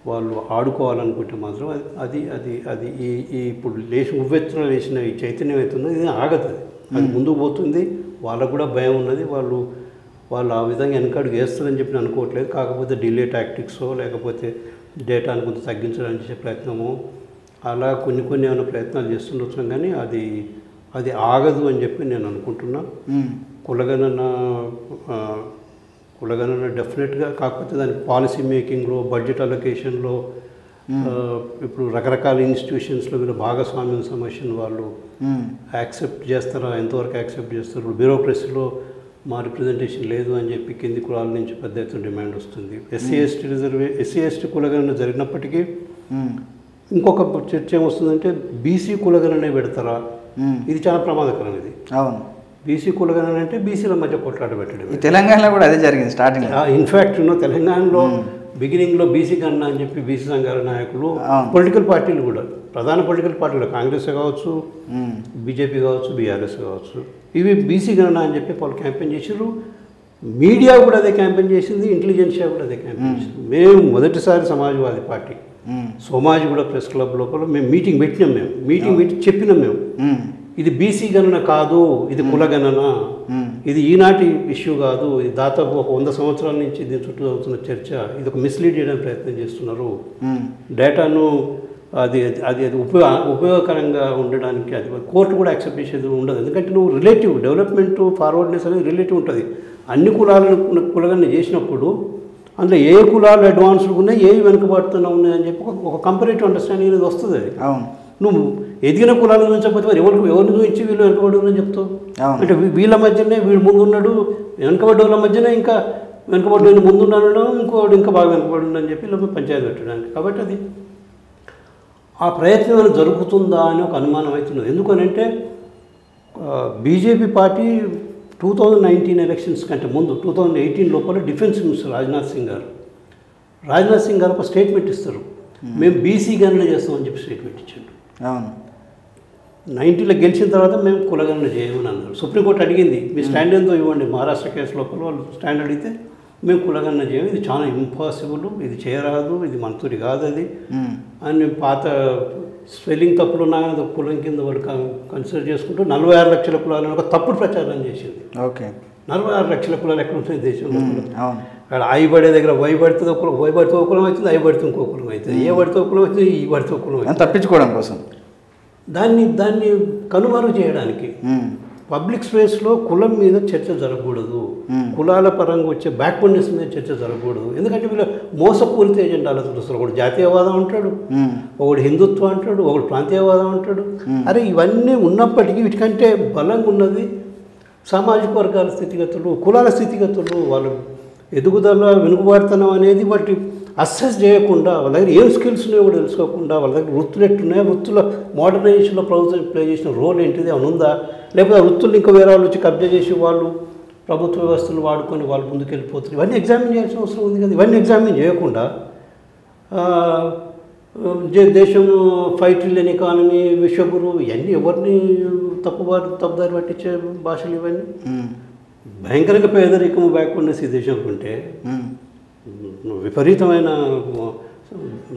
వాళ్ళు ఆడుకోవాలనుకుంటే మాత్రం అది అది అది ఈ ఇప్పుడు ఉవ్వెత్తున వేసిన ఈ చైతన్యం అవుతుందో ఇది ఆగదు. అది ముందుకు పోతుంది. వాళ్ళకు కూడా భయం ఉన్నది. వాళ్ళు ఆ విధంగా వెనకడుగు వేస్తారని చెప్పి అనుకోవట్లేదు. కాకపోతే డిలే టాక్టిక్సో లేకపోతే డేటాను కొంచెం తగ్గించడానికి చేసే ప్రయత్నము అలా కొన్ని ఏమైనా ప్రయత్నాలు చేస్తుండొచ్చు. కానీ అది ఆగదు అని చెప్పి నేను అనుకుంటున్నా. కులగణన డెఫినెట్గా, కాకపోతే దాని పాలసీ మేకింగ్లో, బడ్జెట్ అలొకేషన్లో, ఇప్పుడు రకరకాల ఇన్స్టిట్యూషన్స్లో వీళ్ళు భాగస్వామ్యం సమస్యను వాళ్ళు యాక్సెప్ట్ చేస్తారా, ఎంతవరకు యాక్సెప్ట్ చేస్తారు. బ్యూరోక్రసీలో మా రిప్రజెంటేషన్ లేదు అని చెప్పి కింది కులాల నుంచి పెద్ద ఎత్తున డిమాండ్ వస్తుంది. ఎస్సీ ఎస్టీ కులగణన జరిగినప్పటికీ ఇంకొక చర్చ ఏమొస్తుందంటే బీసీ కులగణనే పెడతారా, ఇది చాలా ప్రమాదకరం. ఇది అవును, బీసీ కులగణన అంటే బీసీల మధ్య కొట్లాట పెట్టడం. తెలంగాణలో కూడా అదే జరిగింది స్టార్టింగ్. ఇన్ఫ్యాక్ట్ తెలంగాణలో బిగినింగ్లో బీసీ గణన అని చెప్పి బీసీ సంఘాల నాయకులు, పొలిటికల్ పార్టీలు కూడా, ప్రధాన పొలిటికల్ పార్టీలు కాంగ్రెస్ కావచ్చు, బీజేపీ కావచ్చు, బీఆర్ఎస్ కావచ్చు, ఇవి బీసీ గణన అని చెప్పి వాళ్ళు క్యాంపెయిన్ చేసారు. మీడియా కూడా అదే క్యాంపెయిన్ చేసింది, ఇంటెలిజెన్షియా కూడా అదే క్యాంపెయిన్ చేసింది. మేము మొదటిసారి సమాజ్వాదీ పార్టీ సోమాజ్ కూడా ప్రెస్ క్లబ్ లోపల మేము మీటింగ్ పెట్టినాం. మేము మీటింగ్ పెట్టి చెప్పినాం. మేము ఇది బీసీ గణన కాదు, ఇది కుల గణన, ఇది ఈనాటి ఇష్యూ కాదు, ఇది దాదాపు ఒక 100 సంవత్సరాల నుంచి దీని చుట్టూ అవుతున్న చర్చ, ఇది ఒక మిస్లీడ్ చేయడానికి ప్రయత్నం చేస్తున్నారు. డేటాను అది అది అది ఉపయోగకరంగా ఉండడానికి అది కోర్టు కూడా యాక్సెప్ట్ చేసేది ఉండదు. ఎందుకంటే నువ్వు రిలేటివ్ డెవలప్మెంట్ ఫార్వర్డ్నెస్ అనేది రిలేటివ్ ఉంటుంది. అన్ని కులాలను కులగణన చేసినప్పుడు అందులో ఏ కులాలు అడ్వాన్స్డ్ ఉన్నాయి, ఏ వెనుకబడుతున్నా ఉన్నాయని చెప్పి ఒక కంపారేటివ్ అండర్స్టాండింగ్ అనేది వస్తుంది. అది నువ్వు ఎదిగిన కులాలను చూపించకపోతే మరి ఎవరిని చూపించి వీళ్ళు వెనుకబడి చెప్తావు. అంటే వీళ్ళ మధ్యనే వీళ్ళు ముందున్నాడు, వెనుకబడ్డ వాళ్ళ మధ్యనే ఇంకా వెనుకబడి ముందున్నాడు, ఇంకోటి ఇంకా బాగా వెనుకబడి అని చెప్పి ఇలా పంచాయతీ పెట్టడానికి. కాబట్టి అది ఆ ప్రయత్నం ఏమైనా జరుగుతుందా అని ఒక అనుమానం అవుతున్నది. ఎందుకనంటే బీజేపీ పార్టీ 2019 ఎలక్షన్స్ కంటే ముందు 2018 లోపల డిఫెన్స్ మినిస్టర్ రాజ్నాథ్ సింగ్ గారు ఒక స్టేట్మెంట్ ఇస్తారు, మేము బీసీ గణన చేస్తామని చెప్పి స్టేట్మెంట్ ఇచ్చాడు. 90లో గెలిచిన తర్వాత మేము కులగణన చేయమని అన్నారు. సుప్రీంకోర్టు అడిగింది మీ స్టాండ్ ఏందో ఇవ్వండి. మహారాష్ట్ర కేసు లోపల వాళ్ళు స్టాండ్ అడిగితే మేము కులగణన చేయము, ఇది చాలా ఇంపాసిబుల్, ఇది చేయరాదు, ఇది మంతూరి కాదు అది అని పాత స్పెల్లింగ్ తప్పులు ఉన్నా కానీ కులం కింద వాళ్ళు కన్సిడర్ చేసుకుంటూ 46 లక్షల కులాలను ఒక తప్పుడు ప్రచారం చేసింది. 46 లక్షల కులాలు ఎక్కడ ఉంటుంది దేశంలో? అక్కడ ఐ పడే దగ్గర వై పడుతుంది ఒక కులం, వై పడితే ఒక కులం అవుతుంది, ఐ పడితే ఇంకో కులం అవుతుంది, ఏ పడితే ఒక కులం అవుతుంది, ఈ పడితే ఒక కులం అవుతుంది. తప్పించుకోవడం కోసం దాన్ని కనుమరుగు చేయడానికి పబ్లిక్ స్పేస్లో కులం మీద చర్చ జరగకూడదు, కులాల పరంగా వచ్చే బ్యాక్వర్డ్నెస్ మీద చర్చ జరగకూడదు. ఎందుకంటే వీళ్ళు మోసపూరిత ఎజెండాలు చూస్తారు. ఒకడు జాతీయవాదం అంటాడు, ఒకడు హిందుత్వం అంటాడు, ఒకడు ప్రాంతీయవాదం అంటాడు. అరే ఇవన్నీ ఉన్నప్పటికీ వీటికంటే బలంగా ఉన్నది సామాజిక వర్గాల స్థితిగతులు, కులాల స్థితిగతులు, వాళ్ళు ఎదుగుదల వెనుకబాటుతనం అనేది వాటి అసెస్ చేయకుండా, వాళ్ళ దగ్గర ఏం స్కిల్స్ ఉన్నాయో కూడా తెలుసుకోకుండా, వాళ్ళ దగ్గర వృత్తులు ఎట్టున్నాయో, వృత్తుల మోడర్నైజేషన్లో ప్రభుత్వం ప్లే చేసిన రోల్ ఏంటిది అని ఉందా, లేకపోతే ఆ వృత్తులు ఇంకా వేరే వాళ్ళు వచ్చి కబ్జా చేసి వాళ్ళు ప్రభుత్వ వ్యవస్థలు వాడుకొని వాళ్ళు ముందుకు వెళ్ళిపోతున్నారు. ఇవన్నీ ఎగ్జామిన్ చేయాల్సిన అవసరం ఉంది కదా. ఇవన్నీ ఎగ్జామిన్ చేయకుండా దేశం 5 ట్రిలియన్ ఎకానమీ, విశ్వగురు, ఇవన్నీ ఎవరిని తప్పుదారి పట్టించే భాషలు ఇవన్నీ. భయంకరంగా పేదరికము బ్యాక్వర్డ్నెస్ ఈ దేశంలో ఉంటే విపరీతమైన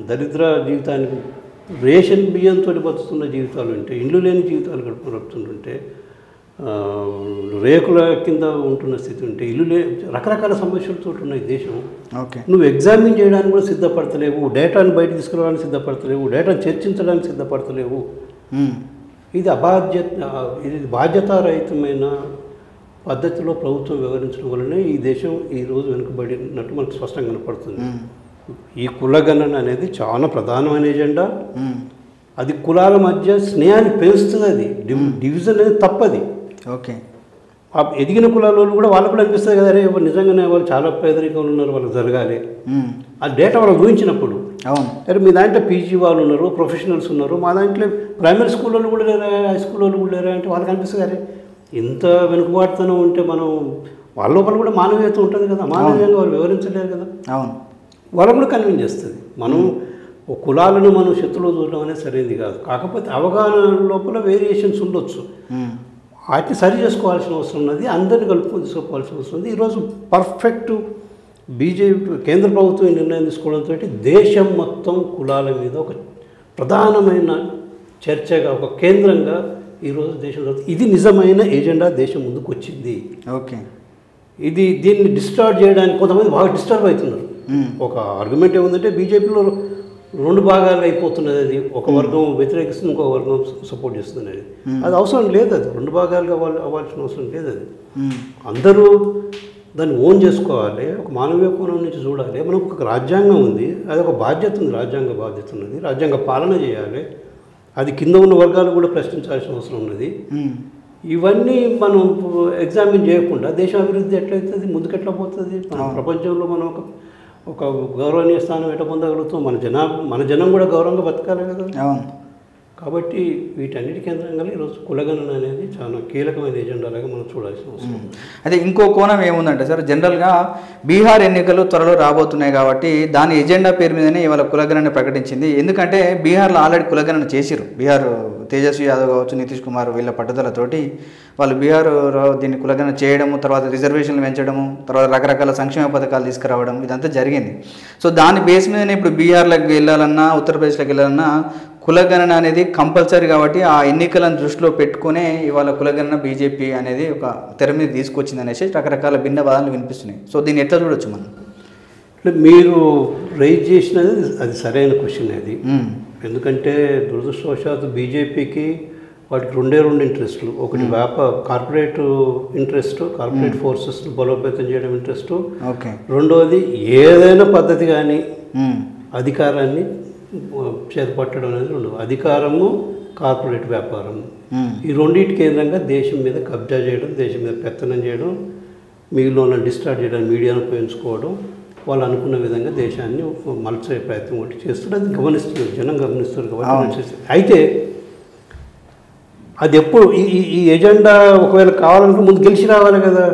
దరిద్ర జీవితానికి రేషన్ బియ్యంతో బతుకుతున్న జీవితాలు ఉంటే, ఇండ్లు లేని జీవితాలు గడుపుతుంటే, రేకుల కింద ఉంటున్న స్థితి ఉంటే, రకరకాల సమస్యలతో ఉన్న ఈ దేశం. నువ్వు ఎగ్జామిన్ చేయడానికి కూడా సిద్ధపడతలేవు, డేటాను బయట తీసుకురావడానికి సిద్ధపడతలేవు, డేటాను చర్చించడానికి సిద్ధపడతలేవు. ఇది బాధ్యతారహితమైన పద్ధతిలో ప్రభుత్వం వ్యవహరించడం వల్లనే ఈ దేశం ఈరోజు వెనుకబడినట్టు మనకు స్పష్టంగా కనపడుతుంది. ఈ కులగణన అనేది చాలా ప్రధానమైన ఎజెండా. అది కులాల మధ్య స్నేహాన్ని పెంచుతుంది. అది డివిజన్ అనేది తప్పది. ఎదిగిన కులాల కూడా వాళ్ళకు కూడా అనిపిస్తుంది కదా, అరే నిజంగానే వాళ్ళు చాలా పేదరికంలో ఉన్నారు, వాళ్ళకి జరగాలి. ఆ డేటా వాళ్ళకి ఊహించినప్పుడు అరే మీ దాంట్లో పీజీ వాళ్ళు ఉన్నారు, ప్రొఫెషనల్స్ ఉన్నారు, మా దాంట్లో ప్రైమరీ స్కూల్ వాళ్ళు కూడా లేరా, హై స్కూల్ వాళ్ళు కూడా లేరా అంటే వాళ్ళకి అనిపిస్తుంది అరే ఇంత వెనుకబాటుతనం ఉంటే మనం వాళ్ళ లోపల కూడా మానవీయత ఉంటుంది కదా, మానవీయంగా వాళ్ళు వివరించలేరు కదా. వాళ్ళకు కూడా కన్విన్స్ చేస్తుంది. మనం కులాలను మనం శత్రువులు చూడడం అనేది సరైనది కాదు. కాకపోతే అవగాహన లోపల వేరియేషన్స్ ఉండొచ్చు, వాటిని సరి చేసుకోవాల్సిన అవసరం ఉన్నది, అందరిని కలుపుకొని తీసుకోవాల్సిన అవసరం ఉంది. ఈరోజు పర్ఫెక్ట్ బీజేపీ కేంద్ర ప్రభుత్వం నిర్ణయం తీసుకోవడంతో దేశం మొత్తం కులాల మీద ఒక ప్రధానమైన చర్చగా, ఒక కేంద్రంగా ఈరోజు దేశం ఇది నిజమైన ఎజెండా దేశం ముందుకు వచ్చింది. దీన్ని డిస్టర్బ్ చేయడానికి కొంతమంది బాగా డిస్టర్బ్ అవుతున్నారు. ఒక ఆర్గ్యుమెంట్ ఏముందంటే బీజేపీలో 2 భాగాలు అయిపోతున్నది. అది ఒక వర్గం వ్యతిరేకిస్తుంది, ఇంకో వర్గం సపోర్ట్ చేస్తుంది. అది అవసరం లేదు. అది 2 భాగాలుగా అవ్వాల్సిన అవసరం లేదు. అది అందరూ దాన్ని ఓన్ చేసుకోవాలి, ఒక మానవీయ కోణం నుంచి చూడాలి. మనకు ఒక రాజ్యాంగం ఉంది, అది ఒక బాధ్యత ఉంది, రాజ్యాంగ బాధ్యత ఉన్నది, రాజ్యాంగ పాలన చేయాలి. అది కింద ఉన్న వర్గాలు కూడా ప్రశ్నించాల్సిన అవసరం ఉన్నది. ఇవన్నీ మనం ఎగ్జామిన్ చేయకుండా దేశ అభివృద్ధి ఎట్లయితుంది, ముందుకెట్లా పోతుంది, ప్రపంచంలో మనం ఒక గౌరవనీయ స్థానం ఎట్లా పొందగలుగుతాం, మన జనం కూడా గౌరవంగా బతకాలి కదా. కాబట్టి వీటన్నిటి కేంద్రంగా ఈరోజు కులగణన అనేది చాలా కీలకమైన ఎజెండాలాగా మనం చూడాల్సిన అవసరం. అయితే ఇంకో కోణం ఏముందంటే సార్, జనరల్గా బీహార్ ఎన్నికలు త్వరలో రాబోతున్నాయి కాబట్టి దాని ఎజెండా పేరు మీదనే ఇవాళ కులగణన ప్రకటించింది. ఎందుకంటే బీహార్లో ఆల్రెడీ కులగణన చేసిరు. బీహార్ తేజస్వి యాదవ్ కావచ్చు, నితీష్ కుమార్ వీళ్ళ పట్టుదలతోటి వాళ్ళు బీహార్లో దీన్ని కులగణన చేయడము, తర్వాత రిజర్వేషన్లు పెంచడము, తర్వాత రకరకాల సంక్షేమ పథకాలు తీసుకురావడం ఇదంతా జరిగింది. సో దాని బేస్ మీదనే ఇప్పుడు బీహార్లోకి వెళ్ళాలన్నా, ఉత్తరప్రదేశ్లోకి వెళ్ళాలన్నా కులగణన అనేది కంపల్సరీ కాబట్టి ఆ ఎన్నికలను దృష్టిలో పెట్టుకునే ఇవాళ కులగణన బీజేపీ అనేది ఒక తెర మీద తీసుకొచ్చింది అనేసి రకరకాల భిన్న వాదనలు వినిపిస్తున్నాయి. సో దీన్ని ఎట్లా చూడొచ్చు మనం? అంటే మీరు రైజ్ చేసినది అది సరైన క్వశ్చన్ అది. ఎందుకంటే దురదృష్టవశాత్తు బీజేపీకి వాటికి రెండు ఇంట్రెస్ట్లు. ఒకటి కార్పొరేట్ ఇంట్రెస్ట్, కార్పొరేట్ ఫోర్సెస్ బలోపేతం చేయడం ఇంట్రెస్ట్. ఓకే. రెండవది ఏదైనా పద్ధతి కానీ అధికారాన్ని చేపట్టడం అనేది ఉండదు. అధికారము, కార్పొరేట్ వ్యాపారము, ఈ రెండింటి కేంద్రంగా దేశం మీద కబ్జా చేయడం, దేశం మీద పెత్తనం చేయడం, మిగిలిన డిస్టార్ట్ చేయడం, మీడియాను ఉపయోగించుకోవడం, వాళ్ళు అనుకున్న విధంగా దేశాన్ని మలచే ప్రయత్నం ఒకటి చేస్తారు. అది గమనిస్తున్నారు, జనం గమనిస్తారు కాబట్టి. అయితే అది ఎప్పుడు ఈ ఎజెండా ఒకవేళ కావాలంటే ముందు గెలిచి రావాలి కదా.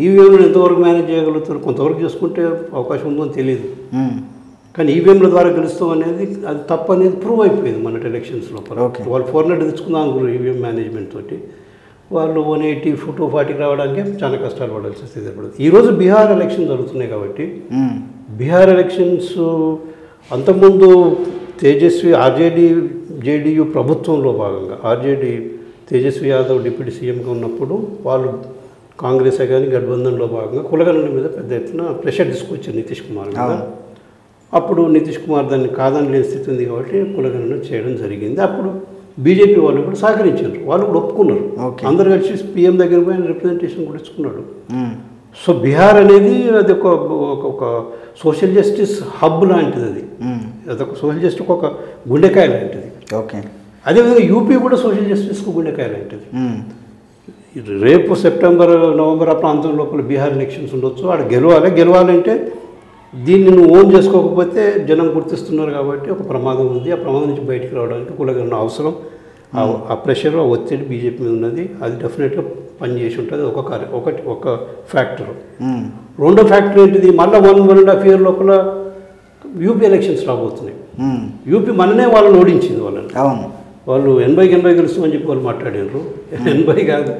ఈవీఎంలు ఎంతవరకు మేనేజ్ చేయగలుగుతారు, కొంతవరకు చేసుకుంటే అవకాశం ఉందో తెలియదు. కానీ ఈవీఎంల ద్వారా గెలుస్తాం అనేది అది తప్పు అనేది ప్రూవ్ అయిపోయింది మన ఎలక్షన్స్ లోపల. వాళ్ళు 400 తెచ్చుకుందాం అనుకున్నారు ఈవీఎం మేనేజ్మెంట్ తోటి. వాళ్ళు 180, 240 రావడానికి చాలా కష్టాలు పడాల్సి వస్తుంది. ఈరోజు బీహార్ ఎలక్షన్ జరుగుతున్నాయి కాబట్టి బీహార్ ఎలక్షన్స్ అంతకుముందు తేజస్వి ఆర్జేడీ జేడీయూ ప్రభుత్వంలో భాగంగా తేజస్వి యాదవ్ డిప్యూటీ సీఎంగా ఉన్నప్పుడు వాళ్ళు కాంగ్రెస్ కానీ గఠబంధన్లో భాగంగా కులగణన మీద పెద్ద ఎత్తున ప్రెషర్ తీసుకొచ్చారు నితీష్ కుమార్ మీద. అప్పుడు నితీష్ కుమార్ దాన్ని కాదని లేని స్థితి ఉంది కాబట్టి కులగణన చేయడం జరిగింది. అప్పుడు బీజేపీ వాళ్ళు కూడా సహకరించారు, వాళ్ళు కూడా ఒప్పుకున్నారు. అందరు కలిసి పీఎం దగ్గర పోయి రిప్రజెంటేషన్ కూడా ఇచ్చుకున్నాడు. సో బీహార్ అనేది అది ఒక సోషల్ జస్టిస్ హబ్ లాంటిది. అదొక సోషల్ జస్టిస్ ఒక గుండెకాయ లాంటిది. ఓకే. అదేవిధంగా యూపీ కూడా సోషల్ జస్టిస్కు గుండెకాయ లాంటిది. రేపు సెప్టెంబర్, నవంబర్ ఆ ప్రాంతం లోపల బీహార్ ఎలక్షన్స్ ఉండొచ్చు. ఆడ గెలవాలంటే దీన్ని నువ్వు ఓన్ చేసుకోకపోతే జనం గుర్తిస్తున్నారు కాబట్టి ఒక ప్రమాదం ఉంది. ఆ ప్రమాదం నుంచి బయటికి రావడానికి కులగణన అవసరం. ఆ ప్రెషర్, ఆ ఒత్తిడి బీజేపీ మీద ఉన్నది. అది డెఫినెట్గా పనిచేసి ఉంటుంది. ఒక ఫ్యాక్టర్. రెండో ఫ్యాక్టర్ ఏంటిది, మళ్ళీ 1.5 year లోపల యూపీ ఎలక్షన్స్ రాబోతున్నాయి. యూపీ మననే వాళ్ళని ఓడించింది. వాళ్ళు 80 గెలుస్తామని చెప్పి వాళ్ళు మాట్లాడారు. 80 కాదు,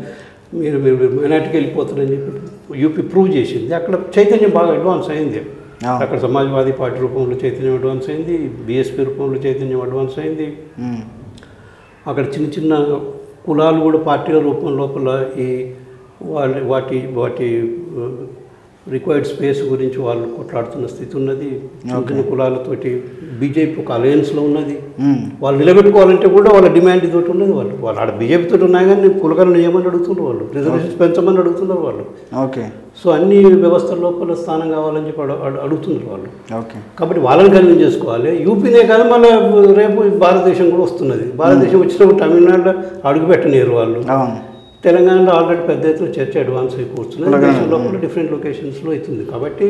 మీరు మైనార్టీకి వెళ్ళిపోతారని చెప్పి యూపీ ప్రూవ్ చేసింది. అక్కడ చైతన్యం బాగా అడ్వాన్స్ అయింది. అక్కడ సమాజ్వాదీ పార్టీ రూపంలో చైతన్యం అడ్వాన్స్ అయింది, బీఎస్పీ రూపంలో చైతన్యం అడ్వాన్స్ అయింది. అక్కడ చిన్న కులాలు కూడా పార్టీల రూపం లోపల ఈ వాటి రిక్వైర్డ్ స్పేస్ గురించి వాళ్ళు కొట్లాడుతున్న స్థితి ఉన్నది. చిన్న కులాలతోటి బీజేపీ ఒక అలయన్స్లో ఉన్నది. వాళ్ళు నిలబెట్టుకోవాలంటే కూడా వాళ్ళ డిమాండ్ తోటి ఉన్నది. వాళ్ళు ఆడ బీజేపీతో ఉన్నాయి కానీ కులగణన ఏమని అడుగుతున్నారు, వాళ్ళు రిజర్వేషన్స్ పెంచమని అడుగుతున్నారు వాళ్ళు. ఓకే. సో అన్ని వ్యవస్థల లోపల స్థానం కావాలని చెప్పి అడుగుతున్నారు వాళ్ళు. ఓకే. కాబట్టి వాళ్ళని కన్విన్స్ చేసుకోవాలి. యూపీనే కాదు, మళ్ళీ రేపు భారతదేశం కూడా వస్తున్నది. భారతదేశం వచ్చినప్పుడు తమిళనాడులో అడుగుపెట్టలేరు వాళ్ళు. తెలంగాణలో ఆల్రెడీ పెద్ద ఎత్తున చర్చ అడ్వాన్స్ అయిపోతుంది. దేశం లోపల డిఫరెంట్ లొకేషన్స్లో అవుతుంది. కాబట్టి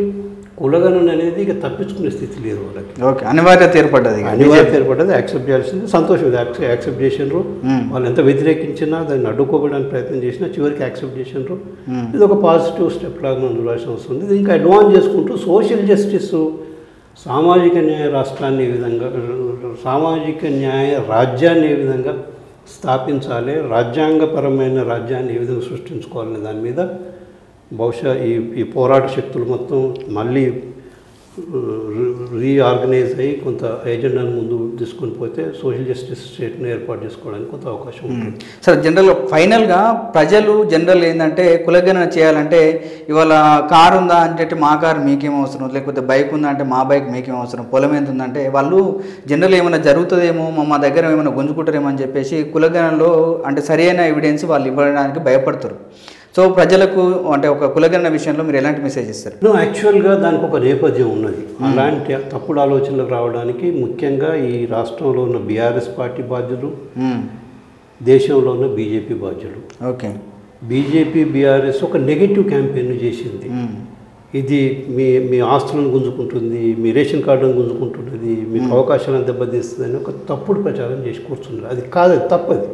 కులగణన అనేది ఇక తప్పించుకునే స్థితి లేదు వాళ్ళకి. ఓకే. అనివార్యత ఏర్పడ్డది. యాక్సెప్ట్ చేయాల్సింది. సంతోషం ఇది, యాక్సెప్ట్ చేసినారు. వాళ్ళు ఎంత వ్యతిరేకించినా దాన్ని అడ్డుకోవడానికి ప్రయత్నం చేసినా చివరికి యాక్సెప్ట్ చేసినారు. ఇది ఒక పాజిటివ్ స్టెప్ లాగా మనం చూడాల్సిన అవసరం ఉంది. ఇది ఇంకా అడ్వాన్స్ చేసుకుంటూ సోషల్ జస్టిస్, సామాజిక న్యాయ రాష్ట్రాన్ని ఏ విధంగా, సామాజిక న్యాయ రాజ్యాన్ని ఏ విధంగా స్థాపించాలి, రాజ్యాంగపరమైన రాజ్యాన్ని ఏ విధంగా సృష్టించుకోవాలనే దాని మీద బహుశా ఈ పోరాట శక్తులు మొత్తం మళ్ళీ రీఆర్గనైజ్ అయ్యి కొంత ఎజెండాను ముందు తీసుకొని పోతే సోషల్ జస్టిస్ స్టేట్ను ఏర్పాటు చేసుకోవడానికి కొంత అవకాశం ఉంటుంది. సార్, జనరల్గా ఫైనల్గా ప్రజలు జనరల్ ఏంటంటే కులగణన చేయాలంటే ఇవాళ కారు ఉందా అంటే మా కారు మీకేం అవసరం, లేకపోతే బైక్ ఉందా అంటే మా బైక్ మీకేం అవసరం, పొలం ఎంత ఉందంటే వాళ్ళు జనరల్ ఏమైనా జరుగుతుందేమో, మా దగ్గర ఏమైనా గుంజుకుంటారేమో అని చెప్పేసి కులగణనలో అంటే సరైన ఎవిడెన్స్ వాళ్ళు ఇవ్వడానికి భయపడతారు. సో ప్రజలకు అంటే ఒక కులగణన విషయంలో మీరు ఎలాంటి మెసేజ్ ఇస్తారు? యాక్చువల్గా దానికి ఒక నేపథ్యం ఉన్నది. అలాంటి తప్పుడు ఆలోచనలకు రావడానికి ముఖ్యంగా ఈ రాష్ట్రంలో ఉన్న బీఆర్ఎస్ పార్టీ బాధ్యులు, దేశంలో ఉన్న బీజేపీ బాధ్యులు. ఓకే. బీజేపీ బీఆర్ఎస్ ఒక నెగటివ్ క్యాంపెయిన్ చేసింది. ఇది మీ ఆస్తులను గుంజుకుంటుంది, మీ రేషన్ కార్డులను గుంజుకుంటున్నది, మీకు అవకాశాలను దెబ్బతీస్తుంది అని ఒక తప్పుడు ప్రచారం చేసి కూర్చున్నారు. అది కాదు, అది తప్పది.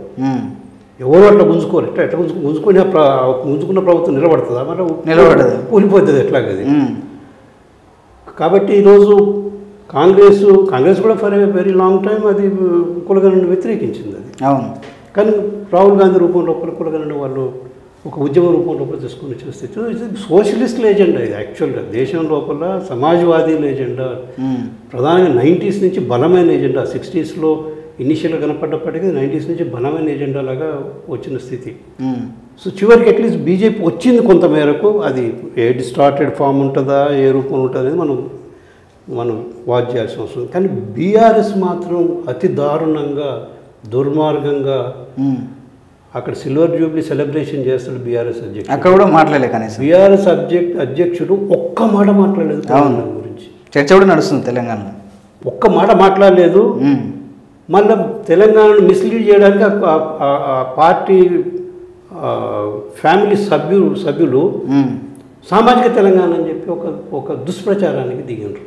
ఎవరు అట్లా గుంజుకోరు. ఎట్లా గుంజుకున్న ప్రభుత్వం నిలబడుతుందా? మరి నిలబడదు, కూలిపోతుంది ఎట్లాగది. కాబట్టి ఈరోజు కాంగ్రెస్ కూడా for a very long time అది కులగణను వ్యతిరేకించింది. అది అవును. కానీ రాహుల్ గాంధీ రూపంలో కులగణను వాళ్ళు ఒక ఉద్యమ రూపంలో తీసుకొని వచ్చిన స్థితి. ఇది సోషలిస్టుల ఎజెండా. ఇది యాక్చువల్గా దేశం లోపల సమాజ్వాదీల ఎజెండా, ప్రధానంగా 90s నుంచి బలమైన ఎజెండా. 60s ఇనిషియల్గా కనపడ్డప్పటికీ 90s నుంచి బలమైన ఎజెండా లాగా వచ్చిన స్థితి. సో చివరికి అట్లీస్ట్ బీజేపీ వచ్చింది కొంతమేరకు. అది ఏ డిస్టార్టెడ్ ఫామ్ ఉంటుందా, ఏ రూపంలో ఉంటుంది అనేది మనం వాచ్ చేయాల్సిన అవసరం. కానీ బీఆర్ఎస్ మాత్రం అతి దారుణంగా, దుర్మార్గంగా అక్కడ సిల్వర్ జూబ్లీ సెలబ్రేషన్ చేస్తాడు బీఆర్ఎస్ అధ్యక్షుడు. అక్కడ కూడా మాట్లాడలేదు కనీసం. బీఆర్ఎస్ అధ్యక్షుడు ఒక్క మాట మాట్లాడలేదు తెలంగాణ గురించి. చర్చ కూడా నడుస్తుంది తెలంగాణలో. ఒక్క మాట మాట్లాడలేదు. మళ్ళీ తెలంగాణను మిస్లీడ్ చేయడానికి ఆ పార్టీ ఫ్యామిలీ సభ్యులు సామాజిక తెలంగాణ అని చెప్పి ఒక దుష్ప్రచారానికి దిగినారు.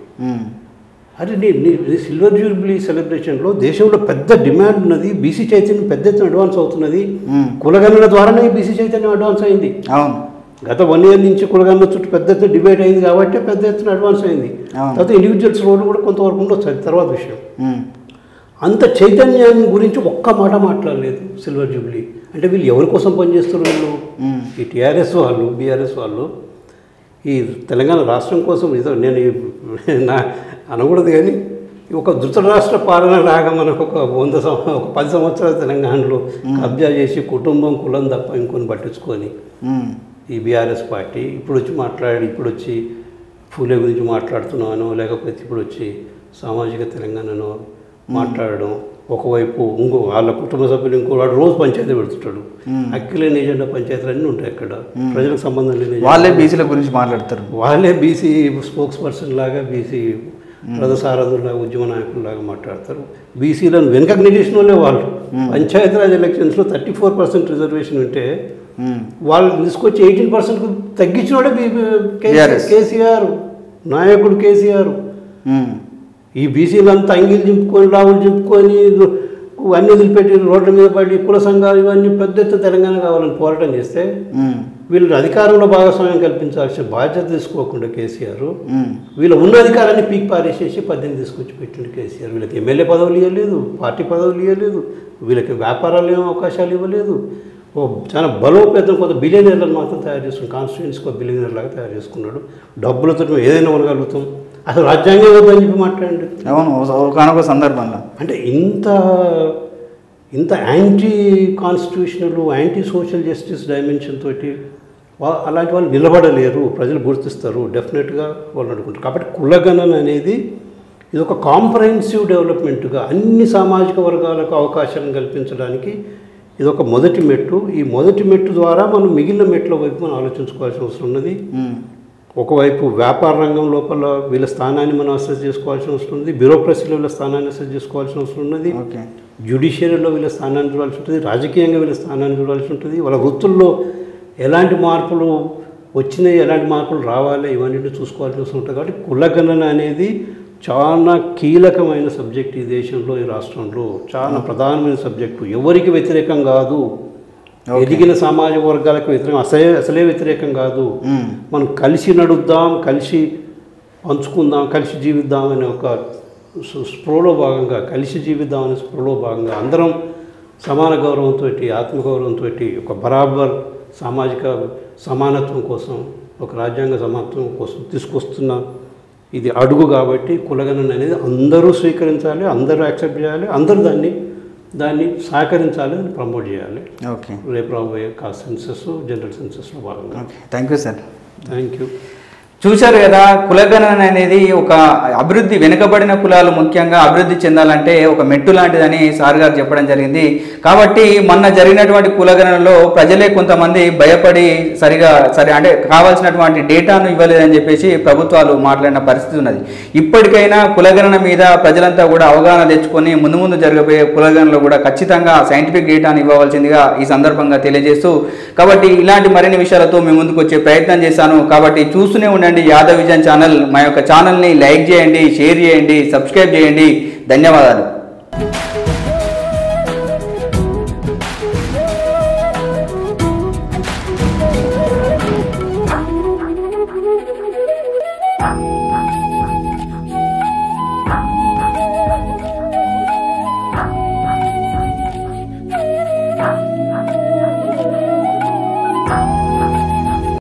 అరే నీ సిల్వర్ జూబ్లీ సెలబ్రేషన్లో దేశంలో పెద్ద డిమాండ్ ఉన్నది, బీసీ చైతన్యం పెద్ద ఎత్తున అడ్వాన్స్ అవుతున్నది. కులగణన ద్వారానే బీసీ చైతన్యం అడ్వాన్స్ అయింది. గత 1 year నుంచి కులగణన చుట్టూ పెద్ద ఎత్తున డిబేట్ అయింది కాబట్టి పెద్ద ఎత్తున అడ్వాన్స్ అయింది. తర్వాత ఇండివిజువల్స్ రోల్ కూడా కొంతవరకు ఉండొచ్చు, అది తర్వాత విషయం. అంత చైతన్యం గురించి ఒక్క మాట మాట్లాడలేదు సిల్వర్ జూబ్లీ. అంటే వీళ్ళు ఎవరి కోసం పనిచేస్తున్నారు? వీళ్ళు ఈ టీఆర్ఎస్ వాళ్ళు, బీఆర్ఎస్ వాళ్ళు ఈ తెలంగాణ రాష్ట్రం కోసం ఏదో నేను అనకూడదు కానీ ఒక ధృతరాష్ట్ర పాలన లాగా మనకు ఒక 10 సంవత్సరాల తెలంగాణలో కబ్జా చేసి కుటుంబం కులం తప్ప ఇంకొని పట్టించుకొని ఈ బీఆర్ఎస్ పార్టీ ఇప్పుడు వచ్చి ఫూలే గురించి మాట్లాడుతున్నానో, లేకపోతే ఇప్పుడు వచ్చి సామాజిక తెలంగాణను మాట్లాడడం. ఒకవైపు వాళ్ళ కుటుంబ సభ్యులు వాడు రోజు పంచాయతీ పెడుతుంటాడు. అక్కిలేని ఎజెండా పంచాయతీలు అన్నీ ఉంటాయి అక్కడ, ప్రజలకు సంబంధం లేని. వాళ్ళే బీసీల గురించి మాట్లాడతారు, వాళ్ళే బీసీ స్పోక్స్ పర్సన్ లాగా, బీసీ రథసారథుల్లాగా, ఉద్యమ నాయకుల్లాగా మాట్లాడతారు. బీసీలను వెనకకు నిలిచిన వాళ్ళే వాళ్ళు. పంచాయతీరాజ్ ఎలక్షన్స్లో 34% రిజర్వేషన్ ఉంటే వాళ్ళు తీసుకొచ్చి 18% తగ్గించినోడే కేసీఆర్, నాయకుడు కేసీఆర్. ఈ బీసీలంతా అంగీలు చింపుకొని, రావులు చింపుకొని, అన్నీ వదిలిపెట్టి రోడ్ల మీద పడి కుల సంఘాలు ఇవన్నీ పెద్ద ఎత్తున తెలంగాణ కావాలని పోరాటం చేస్తే వీళ్ళు అధికారంలో భాగస్వామ్యం కల్పించాల్సిన బాధ్యత తీసుకోకుండా కేసీఆర్ వీళ్ళ ఉన్న అధికారాన్ని పీక్ పారేసేసి 18 తీసుకొచ్చి పెట్టిండు కేసీఆర్. వీళ్ళకి ఎమ్మెల్యే పదవులు ఇవ్వలేదు, పార్టీ పదవులు ఇవ్వలేదు, వీళ్ళకి వ్యాపారాలు ఏమో అవకాశాలు ఇవ్వలేదు. చాలా బలోపేతం కొంత బిలియనర్లను మాత్రం తయారు చేసుకున్నాడు. కాన్స్టిట్యూన్సీకి ఒక బిలియనర్ లాగా తయారు చేసుకున్నాడు. డబ్బులతో మేము ఏదైనా కొనగలుగుతాం. అసలు రాజ్యాంగం వద్దని చెప్పి మాట్లాడండి. అవును, ఒకనొక సందర్భంలో అంటే ఇంత anti constitutional, anti social justice dimension తోటి అలాంటి వాళ్ళు నిలబడలేరు, ప్రజలు గుర్తిస్తారు, డెఫినెట్గా వాళ్ళు అనుకుంటారు. కాబట్టి కులగణన అనేది ఇది ఒక కాంప్రహెన్సివ్ డెవలప్మెంట్గా అన్ని సామాజిక వర్గాలకు అవకాశాలను కల్పించడానికి ఇది ఒక మొదటి మెట్టు. ఈ మొదటి మెట్టు ద్వారా మనం మిగిలిన మెట్ల వైపు మనం ఆలోచించుకోవాల్సిన అవసరం ఉన్నది. ఒకవైపు వ్యాపార రంగం లోపల వీళ్ళ స్థానాన్ని మనం అసెస్ చేసుకోవాల్సిన అవసరం ఉంది, బ్యూరోక్రసీలో వీళ్ళ స్థానాన్ని అసెస్ చేసుకోవాల్సిన అవసరం ఉన్నది, జ్యుడిషియరీలో వీళ్ళ స్థానాన్ని చూడాల్సి ఉంటుంది, రాజకీయంగా వీళ్ళ స్థానాన్ని చూడాల్సి ఉంటుంది, వాళ్ళ వృత్తుల్లో ఎలాంటి మార్పులు వచ్చినాయి, ఎలాంటి మార్పులు రావాలి, ఇవన్నీ చూసుకోవాల్సిన అవసరం ఉంటుంది. కాబట్టి కులగణన అనేది చాలా కీలకమైన సబ్జెక్ట్ ఈ దేశంలో, ఈ రాష్ట్రంలో చాలా ప్రధానమైన సబ్జెక్టు. ఎవరికి వ్యతిరేకం కాదు, ఎదిగిన సామాజిక వర్గాలకు వ్యతిరేకం అసలే వ్యతిరేకం కాదు. మనం కలిసి నడుద్దాం, కలిసి పంచుకుందాం, కలిసి జీవిద్దాం అనే ఒక స్పృహలో భాగంగా, కలిసి జీవిద్దాం అనే స్పృహలో భాగంగా అందరం సమాన గౌరవంతో, ఆత్మగౌరవంతో, ఒక బరాబర్ సామాజిక సమానత్వం కోసం, ఒక రాజ్యాంగ సమానత్వం కోసం తీసుకొస్తున్న ఇది అడుగు. కాబట్టి కులగణన అనేది అందరూ స్వీకరించాలి, అందరూ యాక్సెప్ట్ చేయాలి, అందరూ దాన్ని సహకరించాలి, ప్రమోట్ చేయాలి. ఓకే, రేపు రాబోయే కాస్ట్ సెన్సెస్, జనరల్ సెన్సెస్లో భాగంగా. Thank you sir. Thank you. చూశారు కదా, కులగణన అనేది ఒక అభివృద్ధి, వెనుకబడిన కులాలు ముఖ్యంగా అభివృద్ధి చెందాలంటే ఒక మెట్టు లాంటిదని సార్ గారు చెప్పడం జరిగింది. కాబట్టి మొన్న జరిగినటువంటి కులగణనలో ప్రజలే కొంతమంది భయపడి అంటే కావాల్సినటువంటి డేటాను ఇవ్వలేదని చెప్పేసి ప్రభుత్వాలు మాట్లాడిన పరిస్థితి ఉన్నది. ఇప్పటికైనా కులగణన మీద ప్రజలంతా కూడా అవగాహన తెచ్చుకొని ముందు జరగబోయే కులగణనలో కూడా ఖచ్చితంగా సైంటిఫిక్ డేటాను ఇవ్వవలసిందిగా ఈ సందర్భంగా తెలియజేస్తూ, కాబట్టి ఇలాంటి మరిన్ని విషయాలతో మేము ముందుకు వచ్చే ప్రయత్నం చేశాను. కాబట్టి చూస్తూనే ఉండండి యాదవ్ విజన్ ఛానల్. మా యొక్క ఛానల్ని లైక్ చేయండి, షేర్ చేయండి, సబ్స్క్రైబ్ చేయండి. ధన్యవాదాలు.